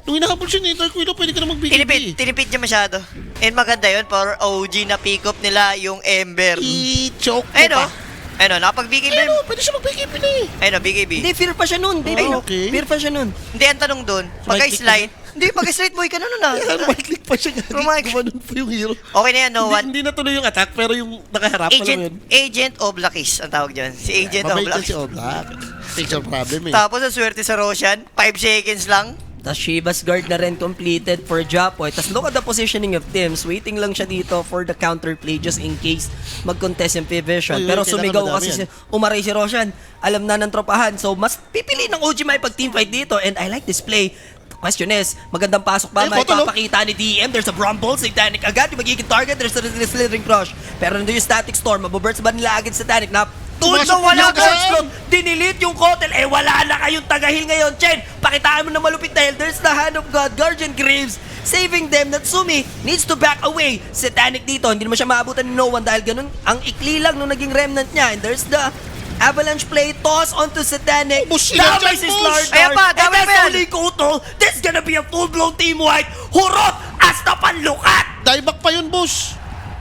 Speaker 1: Nung inahabol siya ni Dark Willow, pwede ka na mag-BKB.
Speaker 3: Tinipid niya masyado. And maganda yun, for OG na pick up nila yung Ember.
Speaker 1: I-choke mo
Speaker 3: Ayun
Speaker 1: pa.
Speaker 3: o, Ayun, nakapag-BKB.
Speaker 1: Ano, pwede siya mag-BKB na eh.
Speaker 3: Ayun, BKB.
Speaker 2: Hindi, fear pa siya nun, baby.
Speaker 1: Ah, okay.
Speaker 2: Fear pa siya nun.
Speaker 3: Hindi, ang tanong doon, pagka-slide, hindi, pagka-slide boy ka na nun ah.
Speaker 1: Kaya right-click pa siya.
Speaker 3: Oh my God.
Speaker 1: Gumanon pa yung hero.
Speaker 3: Okay na yan, no one.
Speaker 1: Hindi natuloy yung attack, pero yung nakaharap pa lang yun.
Speaker 3: Agent Oblakis ang tawag dyan. Si Agent
Speaker 1: Mabait yan
Speaker 3: Oblakis.
Speaker 1: si Oblak. Picture problem eh.
Speaker 3: Tapos ang swerte sa Roshan, 5 seconds lang.
Speaker 2: Tapos Shiva's guard na rin completed for Japoy. Tapos look at the positioning of Tims. Waiting lang siya dito for the counterplay just in case mag-contest yung P-Vision.
Speaker 1: Uy,
Speaker 2: Pero
Speaker 1: kailangan
Speaker 2: sumigaw
Speaker 1: madami
Speaker 2: kasi
Speaker 1: yan.
Speaker 2: umaray si Roshan. Alam na ng tropahan. So mas pipili ng OG may pag-teamfight dito. And I like this play. Question is, magandang pasok ba?
Speaker 1: Ay,
Speaker 2: May
Speaker 1: photo, no?
Speaker 2: papakita ni DM. There's a Brumble, Satanic agad. Yung magiging target, there's a Slithering Crush. Pero nandun yung Static Storm. Mabuburst ba nila agad Satanic? Tulad
Speaker 1: Pumasok
Speaker 2: wala
Speaker 1: yung
Speaker 2: ka
Speaker 1: kasaan.
Speaker 2: slot. Dinilit yung Kotel. Eh, wala na kayong tagahil ngayon. Chen, pakitaan mo na malupit dahil there's the hand of God, Guardian Graves, saving them. Natsumi needs to back away. Satanic dito, hindi naman siya maabutan ni no one dahil ganun. Ang ikli lang nung naging remnant niya. And there's the avalanche play, toss onto Satanic.
Speaker 1: Bush sila
Speaker 2: Damay
Speaker 1: dyan,
Speaker 2: si
Speaker 1: Bush.
Speaker 2: Slardar.
Speaker 3: Ayan pa,
Speaker 2: And
Speaker 3: damay
Speaker 2: that's
Speaker 3: pa yan.
Speaker 2: only Kotal. This gonna be a full-blown team wipe. Hurot! Hasta panlukat!
Speaker 1: Dieback pa yun, boss.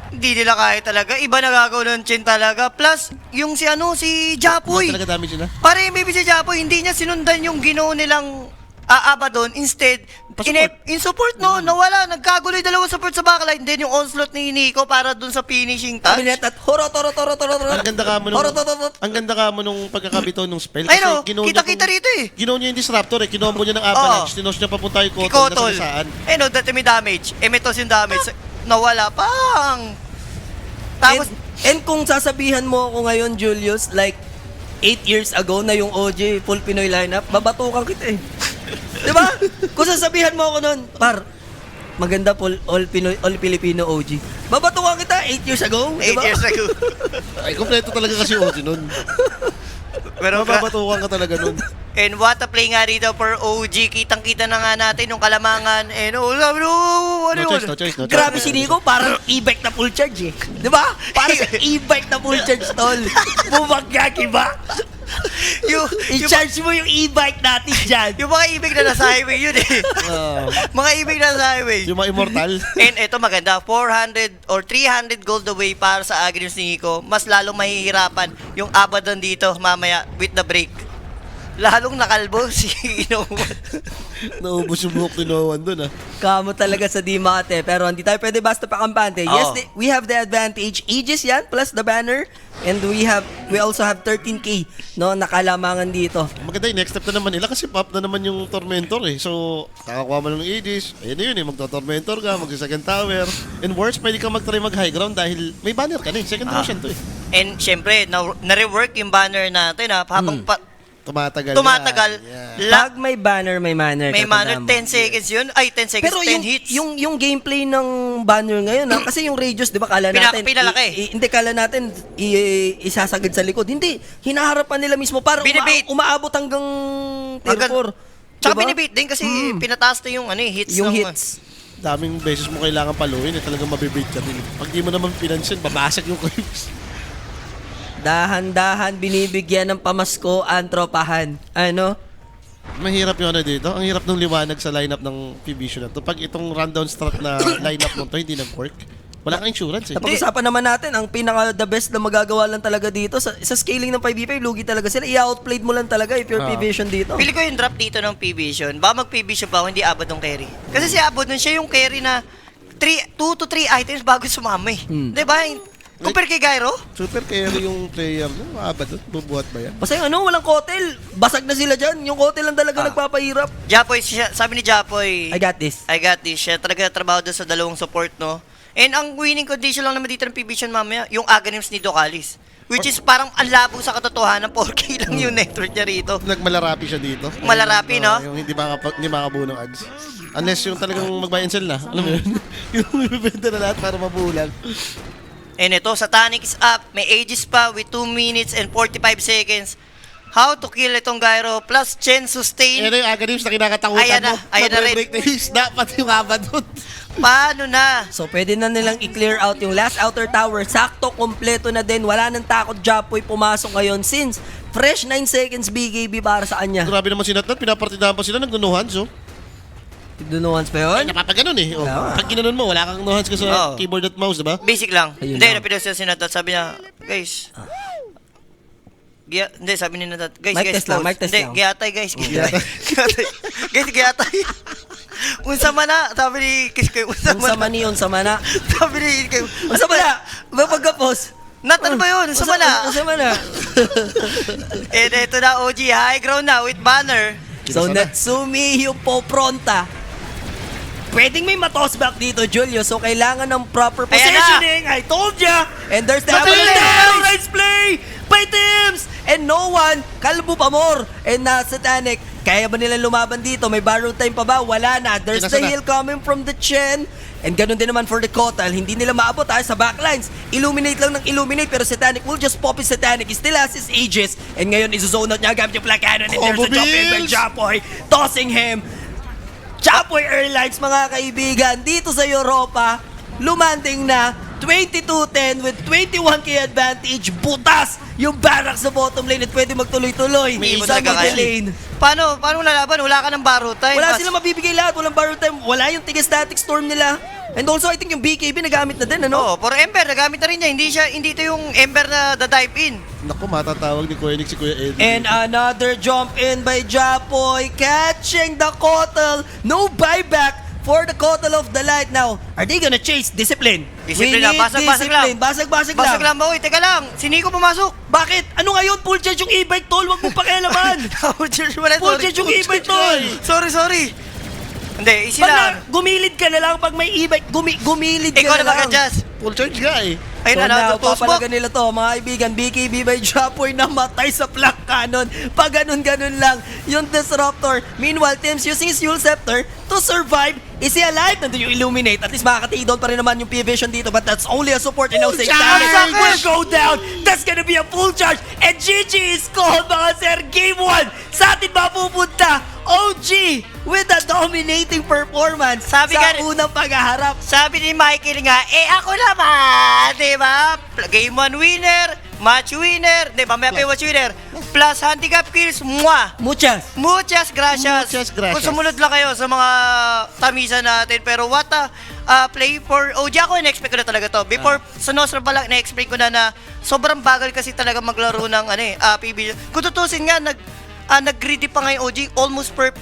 Speaker 3: Hindi nila kaya talaga. Iba nagagawa ng Chin talaga. Plus, yung si si Japoy.
Speaker 1: Talaga damage sila.
Speaker 3: Para yung baby si Japoy, hindi niya sinundan yung ginawa nilang Abaddon. Instead,
Speaker 1: Pa-support.
Speaker 3: in support no, nawala. Nagkaguloy dalawang support sa backline. Then yung onslaught ni Nico para dun sa finishing touch.
Speaker 2: Kabinet at hurot.
Speaker 1: Ang ganda ka mo nung
Speaker 2: Hurot.
Speaker 1: ang ganda ka mo nung pagkakabito nung spell
Speaker 3: Ay no,
Speaker 1: ginawa niya
Speaker 3: kita-kita rito eh.
Speaker 1: Ginawa niya yung disruptor eh, kinombo niya ng avalanche,
Speaker 3: Oo.
Speaker 1: tinos niya papunta yung Kotol na
Speaker 3: Kikotol.
Speaker 1: saan.
Speaker 3: Eh no, dati may damage. May toss yung damage. Nawala pang. Tapos,
Speaker 2: And kung sasabihan mo ako ngayon, Julius, like 8 years ago na yung OG full Pinoy lineup, babatukan kita eh. Di ba? Kung sasabihan mo ako nun, maganda all Filipino OG. Babatukan kita 8 years ago, di
Speaker 3: 8
Speaker 2: ba?
Speaker 3: years ago.
Speaker 1: Ay, kompleto talaga kasi OG nun.
Speaker 3: Pero
Speaker 1: Mababatukan ka talaga nun.
Speaker 3: and what a play nga rito for OG. Kitang-kita na nga natin yung kalamangan. And sabi no, ano
Speaker 1: No
Speaker 3: yun?
Speaker 1: choice, no choice, no choice.
Speaker 2: Grabe si Nico, parang e-bike na full charge eh. Di ba? Parang sa e-bike na full charge, tol. Bumagaki ba?
Speaker 3: yung,
Speaker 2: I-charge mo yung e-bike natin dyan.
Speaker 3: yung mga ibig na nasa highway yun eh. Mga ibig na nasa highway.
Speaker 1: Yung mga immortal.
Speaker 3: And ito maganda, 400 or 300 gold away para sa Agnes ni Nico. Mas lalong mahihirapan yung Abaddon dito mamaya with the break. Lalong nakalbo si Inowan.
Speaker 1: Naubos yung buhok ni Noan dun ah.
Speaker 2: Kamo talaga sa di mate. Pero hindi tayo pwede basta pakampante. Yes,
Speaker 3: Oo.
Speaker 2: we have the advantage. Aegis yan, plus the banner. And we also have 13k no, nakalamangan dito.
Speaker 1: Maganda yung next step na naman nila kasi pop na naman yung Tormentor eh. So, kakakuha mo lang ng Aegis. Ayan na yun eh, magto-Tormentor ka, mag-second tower. And worse, pwede ka mag-try mag-high ground dahil may banner ka na eh. Second Roshan to eh.
Speaker 3: And syempre, na-rework yung banner natin habang
Speaker 1: Tumatagal.
Speaker 3: tumatagal.
Speaker 1: Yeah.
Speaker 2: Pag may banner, may manner.
Speaker 3: May
Speaker 2: tatandaan
Speaker 3: manner,
Speaker 2: mo.
Speaker 3: 10 seconds yun. Ay, 10 seconds,
Speaker 2: Pero
Speaker 3: 10 hits.
Speaker 2: yung gameplay ng banner ngayon, kasi yung Radius, di ba, kala natin,
Speaker 3: Pinalaki.
Speaker 2: hindi kala natin isasagad sa likod. Hindi, hinaharapan nila mismo para
Speaker 3: Binibait.
Speaker 2: umaabot hanggang tier
Speaker 3: Hanggang-
Speaker 2: 4.
Speaker 3: Tsaka binibait din kasi pinataas na yung hits.
Speaker 2: Yung
Speaker 3: ng-
Speaker 2: hits.
Speaker 1: Daming beses mo kailangan paluin eh. Talagang mabibait ka din. Pag di mo naman pinansin, babasag yung coins.
Speaker 2: Dahan-dahan binibigyan ng pamasko ang tropahan. Ano?
Speaker 1: Mahirap yung ano dito. Ang hirap ng liwanag sa lineup ng P-Vision na to. Pag itong rundown strat na lineup mo to, hindi nag-work. Wala kang insurance eh.
Speaker 2: Napag-usapan naman natin, ang pinaka-the best na magagawa lang talaga dito, sa scaling ng 5v5, lugi talaga sila. I-outplayed mo lang talaga if you're P-Vision dito.
Speaker 3: Pili ko yung drop dito ng P-Vision. Baka mag-P-Vision pa ako, hindi Abaddon carry. Kasi si Abaddon, siya yung carry na 2 to 3 items bago sumama eh. Diba? Compare kay Gyro?
Speaker 1: Super carry yung player mo. Ba doon? Bubuhat ba yan?
Speaker 2: Basta yung walang kotel. Basag na sila dyan. Yung kotel lang talaga nagpapahirap.
Speaker 3: Japoy, sabi ni Japoy,
Speaker 2: I got this.
Speaker 3: I got this. Siya talaga trabaho doon sa dalawang support, no? And ang winning condition lang naman dito ng P-Vision mamaya, yung Aghanims ni Docalis. Which is parang ang labo sa katotohanan, 4K lang yung network niya rito.
Speaker 1: Nagmalarapi siya dito.
Speaker 3: Malarapi, no?
Speaker 1: Yung hindi makabuo ng ads. Unless yung talagang mag-buy and sell na. Alam mo yun? Yung ibibenta na lahat para mabulag.
Speaker 3: And ito, Satanic is up. May Aegis pa with 2 minutes and 45 seconds. How to kill itong Gyro plus Chen sustain.
Speaker 1: Yan na yung Aghanims na kinakatakutan
Speaker 3: Ayan na,
Speaker 1: mo.
Speaker 3: ayan na rin.
Speaker 1: Nag-break na yung isda, pati yung Abaddon.
Speaker 3: Paano na?
Speaker 2: So, pwede na nilang i-clear out yung last outer tower. Sakto, kompleto na din. Wala nang takot Japoy pumasok ngayon since fresh 9 seconds BKB para sa kanya.
Speaker 1: Grabe naman si Natnat, pinapartidahan pa sila, nag-no-hands oh.
Speaker 2: Dunuans pa yun?
Speaker 1: Napapaganon eh. Oh.
Speaker 2: Tama.
Speaker 1: Pag ginanon mo, wala kang no-hands ka sa
Speaker 3: Oo.
Speaker 1: keyboard at mouse, diba?
Speaker 3: Basic lang.
Speaker 2: Ayun
Speaker 3: Hindi,
Speaker 2: lang.
Speaker 3: napinasa si Natat. Sabi niya, guys, Hindi, sabi nila guys,
Speaker 2: Mic
Speaker 3: guys,
Speaker 2: test lang,
Speaker 3: pause.
Speaker 2: mic test
Speaker 3: Hindi,
Speaker 2: lang.
Speaker 3: giyatay, guys. Giyatay. Guys, giyatay. Unsa man na, sabi ni Kiss kayo, unsa man na.
Speaker 2: Unsa mana.
Speaker 3: Sabi ni kayo,
Speaker 2: Unsa mana? Ba pagkapos?
Speaker 3: Natan ba yun? Unsa man na.
Speaker 2: Unsa mana?
Speaker 3: And ito na, OG, high ground na with banner.
Speaker 2: So, Natsumi yung popronta. Pwedeng may matos back dito, Julio. So, kailangan ng proper
Speaker 3: Ayan na.
Speaker 2: positioning. I told ya! And there's the nice play by Tims! And no one, kalbo pa more. And Satanic, kaya ba nila lumaban dito? May borrow time pa ba? Wala na. There's
Speaker 1: Nasa
Speaker 2: the
Speaker 1: na?
Speaker 2: heal coming from the Chen. And ganun din naman for the Kotal. Hindi nila maabot sa backlines. Illuminate lang ng illuminate. Pero Satanic will just pop his Satanic. He still has his Aegis. And ngayon, iso-zone out niya. Gamit yung Black Cannon. And there's
Speaker 1: Combo
Speaker 2: a jump in by
Speaker 1: Bills!
Speaker 2: Japoy. Tossing him. Chapoy Airlines, mga kaibigan, dito sa Europa, lumanding na 22-10 with 21k advantage. Butas yung barracks sa bottom lane at pwede magtuloy-tuloy
Speaker 3: May
Speaker 2: sa
Speaker 3: talaga
Speaker 2: middle
Speaker 3: kaya.
Speaker 2: lane.
Speaker 3: Paano lalaban? Wala ka ng borrow time.
Speaker 2: Wala silang mabibigay lahat, walang borrow time, wala yung Tiga-Static Storm nila. And also, I think yung BKB nagamit na din, ano?
Speaker 3: Oo, for Ember, nagamit na rin niya. Hindi ito yung Ember na da-dive in.
Speaker 1: Naku, matatawag ni Kuya Nick si Kuya Eddie.
Speaker 2: And another jump in by Japoy, catching the Kotal. No buyback for the Kotal of the Light. Now, are they gonna chase discipline?
Speaker 3: Discipline
Speaker 2: We
Speaker 3: lang,
Speaker 2: need
Speaker 3: basag-basag lang.
Speaker 2: discipline. Basag-basag
Speaker 3: Basag
Speaker 2: lang.
Speaker 3: lang ba? Uy, teka lang. Si Nico pumasok.
Speaker 2: Bakit? Ano ngayon? Full charge yung e-bike, tol. Huwag mong pakialaman.
Speaker 3: Full charge wala.
Speaker 2: Full charge yung e-bike, tol.
Speaker 3: Sorry. Hindi, easy
Speaker 2: Pag
Speaker 3: lang.
Speaker 2: gumilid ka na lang pag may e-bike, gumilid ka
Speaker 3: Ikaw
Speaker 2: na
Speaker 3: na
Speaker 2: lang.
Speaker 3: mag-adjust.
Speaker 1: Full charge nga eh.
Speaker 3: Ayun
Speaker 2: So
Speaker 3: na,
Speaker 2: now,
Speaker 3: toast box.
Speaker 2: papalagan nila to, mga kaibigan. BKB by Japoy namatay sa Black Cannon. Pag ganun-ganun lang yung Disruptor. Meanwhile, Tim's using his Yule Scepter to survive. Is he alive? Nandun yung Illuminate. At least makakati doon pa rin naman yung P-Vision dito. But that's only a support. And now
Speaker 1: Full
Speaker 2: Satanic
Speaker 1: charge!
Speaker 2: will go down. That's gonna be a full charge. And GG is called, mga sir. Game 1. Sa atin mapupunta. OG with a dominating performance
Speaker 3: Sabi
Speaker 2: sa
Speaker 3: nga-
Speaker 2: unang paghaharap.
Speaker 3: Sabi ni Michael nga, ako naman, di ba? Game 1 winner, match winner, di ba? May match winner, plus handicap kills,
Speaker 2: Muchas.
Speaker 3: Muchas gracias.
Speaker 1: Muchas gracias.
Speaker 3: Kung sumunod lang kayo sa mga tamisan natin, pero what a play for OG. Ako, in-expect ko na talaga to. Before, sa Nostra pa lang, na-expect ko na sobrang bagal kasi talaga maglaro ng PB. Kung tutusin nga, nag-greedy pa ngayon OG, almost perfect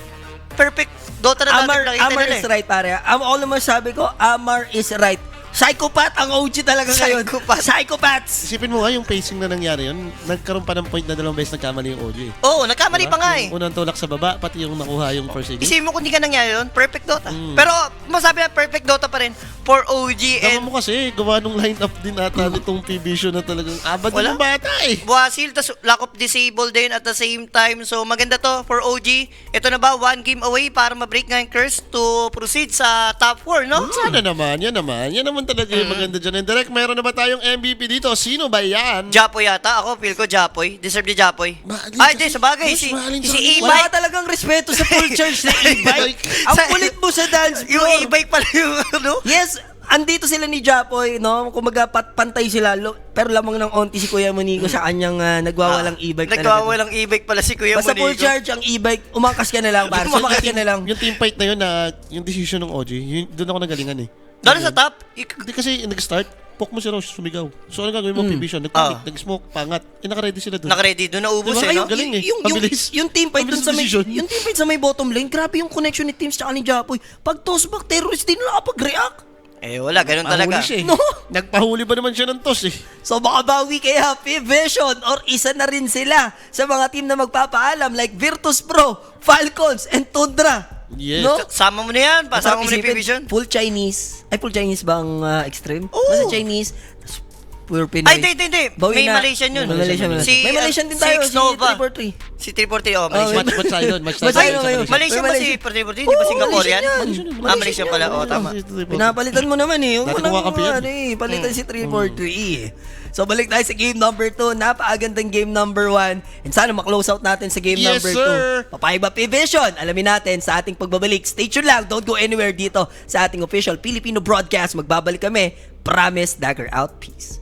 Speaker 3: Dota na natin
Speaker 2: Amar is right, pare. All naman sabi ko, Amar is right. Psychopath ang OG talaga ngayon. Psychopaths.
Speaker 1: Isipin mo nga yung pacing na nangyari yun. Nagkaroon pa ng point na 2 beses nagkamali yung OG.
Speaker 3: Oo, nagkamali pa nga eh.
Speaker 1: Yung unang tulak sa baba, pati yung nakuha yung first aid.
Speaker 3: Isipin mo kung di ka nangyari yun, perfect Dota. Pero masabi na perfect Dota pa rin for OG
Speaker 1: Tama
Speaker 3: and
Speaker 1: mo kasi, gawa nung line-up din ata nitong P-Vision na talagang abad
Speaker 3: Wala.
Speaker 1: ng bata eh.
Speaker 3: Wasil, tas lack of disable din at the same time. So maganda to for OG. Ito na ba, 1 game away para ma-break nga yung curse to proceed sa top 4, no?
Speaker 1: Sana naman, yan naman talaga yung maganda dyan. And direct, meron na ba tayong MVP dito? Sino ba yan?
Speaker 3: Japoy yata. Ako, feel ko Japoy. Deserve ni Japoy.
Speaker 1: Maalin
Speaker 3: Ay,
Speaker 1: kasi-
Speaker 3: di, sabagay.
Speaker 1: mas maalin sa
Speaker 3: Si
Speaker 1: kanila.
Speaker 2: Wala
Speaker 3: e-bike.
Speaker 2: ka talagang respeto sa full charge na e-bike. Ang
Speaker 3: Sa-
Speaker 2: kulit mo sa dance
Speaker 3: Yung
Speaker 2: floor.
Speaker 3: e-bike pala yung ano?
Speaker 2: Yes, andito sila ni Japoy, no? Kumaga pantay sila, pero lamang ng onti si Kuya Monico sa kanyang nagwawalang e-bike talaga.
Speaker 3: Nagwawalang e-bike pala si Kuya
Speaker 2: Basta full
Speaker 3: Monico.
Speaker 2: charge ang e-bike, umangkas ka na lang, pare. Sumakit ka na lang.
Speaker 1: Yung team fight na yun na yung decision ng OG, doon ako nagalingan eh.
Speaker 3: Doon sa top,
Speaker 1: Hindi kasi nag-start, poke mo si Rose, sumigaw. So ano gagawin mo, P-Vision? Nag-panic, nag-smoke, pangat. Naka-ready sila doon.
Speaker 3: naka-ready. Doon naubos
Speaker 1: Diba?
Speaker 3: eh, no?
Speaker 1: Ayun, galing eh.
Speaker 2: Yung
Speaker 1: Mabilis.
Speaker 2: team fight dun
Speaker 1: Mabilis
Speaker 2: sa may
Speaker 1: decision.
Speaker 2: yung team fight sa may bottom lane, grabe yung connection ni Teams tsaka ni Japoy. Pag toss back, terrorist din nakapag-react.
Speaker 3: Eh, wala. Ganun talaga.
Speaker 1: Nagpahuli siya eh.
Speaker 2: No.
Speaker 1: Nagpahuli ba naman siya ng toss eh?
Speaker 2: So baka bawi kay Happy Vision or isa na rin sila sa mga team na magpapaalam like Virtus Pro, Falcons, and Tundra.
Speaker 1: Yes.
Speaker 2: No?
Speaker 3: Sama mo na yan. Pasama mo na yung
Speaker 2: Isipin,
Speaker 3: P-Vision.
Speaker 2: Full Chinese. Ay, full Chinese ba ang extreme?
Speaker 3: Oo.
Speaker 2: Basta Chinese, tas pure Pinoy.
Speaker 3: Ay, hindi.
Speaker 2: Bawi
Speaker 3: May
Speaker 2: na.
Speaker 3: Malaysian yun.
Speaker 2: Malaysian.
Speaker 3: Si,
Speaker 2: May Malaysian din tayo, si
Speaker 3: si Nova.
Speaker 2: 343.
Speaker 3: Si 340, oh,
Speaker 2: Oh,
Speaker 3: Malaysian.
Speaker 1: Match tayo doon, match tayo.
Speaker 2: Match
Speaker 3: Ay,
Speaker 2: tayo ngayon.
Speaker 3: Malaysian ba si 340? Di ba
Speaker 2: Oo,
Speaker 3: Singaporean?
Speaker 2: Malaysian yan.
Speaker 3: Malaysian pala. Oh, tama.
Speaker 2: Pinapalitan mo naman eh. Huwag mo
Speaker 1: Dati
Speaker 2: nang
Speaker 1: kumakampi yan.
Speaker 2: palitan si 343. So balik tayo sa game number 2. Napakagandang game number 1. And sana ma-close out natin sa game
Speaker 1: Yes,
Speaker 2: number 2.
Speaker 1: sir.
Speaker 2: Papaiba P-Vision. Alamin natin sa ating pagbabalik. Stay tuned lang. Don't go anywhere dito sa ating official Filipino broadcast. Magbabalik kami. Promise, Dagger out. Peace.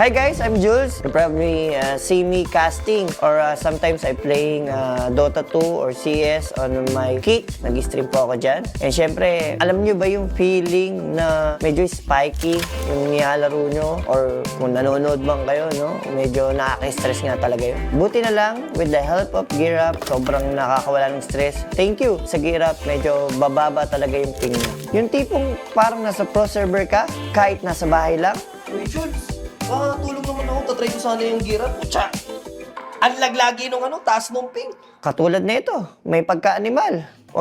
Speaker 4: Hi guys, I'm Jules. You probably see me casting or sometimes I playing Dota 2 or CS on my Kick. Nag-stream po ako dyan. And syempre, alam nyo ba yung feeling na medyo spiky yung nilalaro nyo or kung nanonood bang kayo, no? Medyo nakaka-stress nga talaga yun. Buti na lang, with the help of Gear Up, sobrang nakakawala ng stress. Thank you sa Gear Up. Medyo bababa talaga yung ping niya. Yung tipong parang nasa pro server ka, kahit nasa bahay lang.
Speaker 2: Uy, Jules, tulong naman ako. Tatry ko sana yung Gear Up. Putya! Ang laglagi nung taas nung ping.
Speaker 4: Katulad nito, may pagka-animal.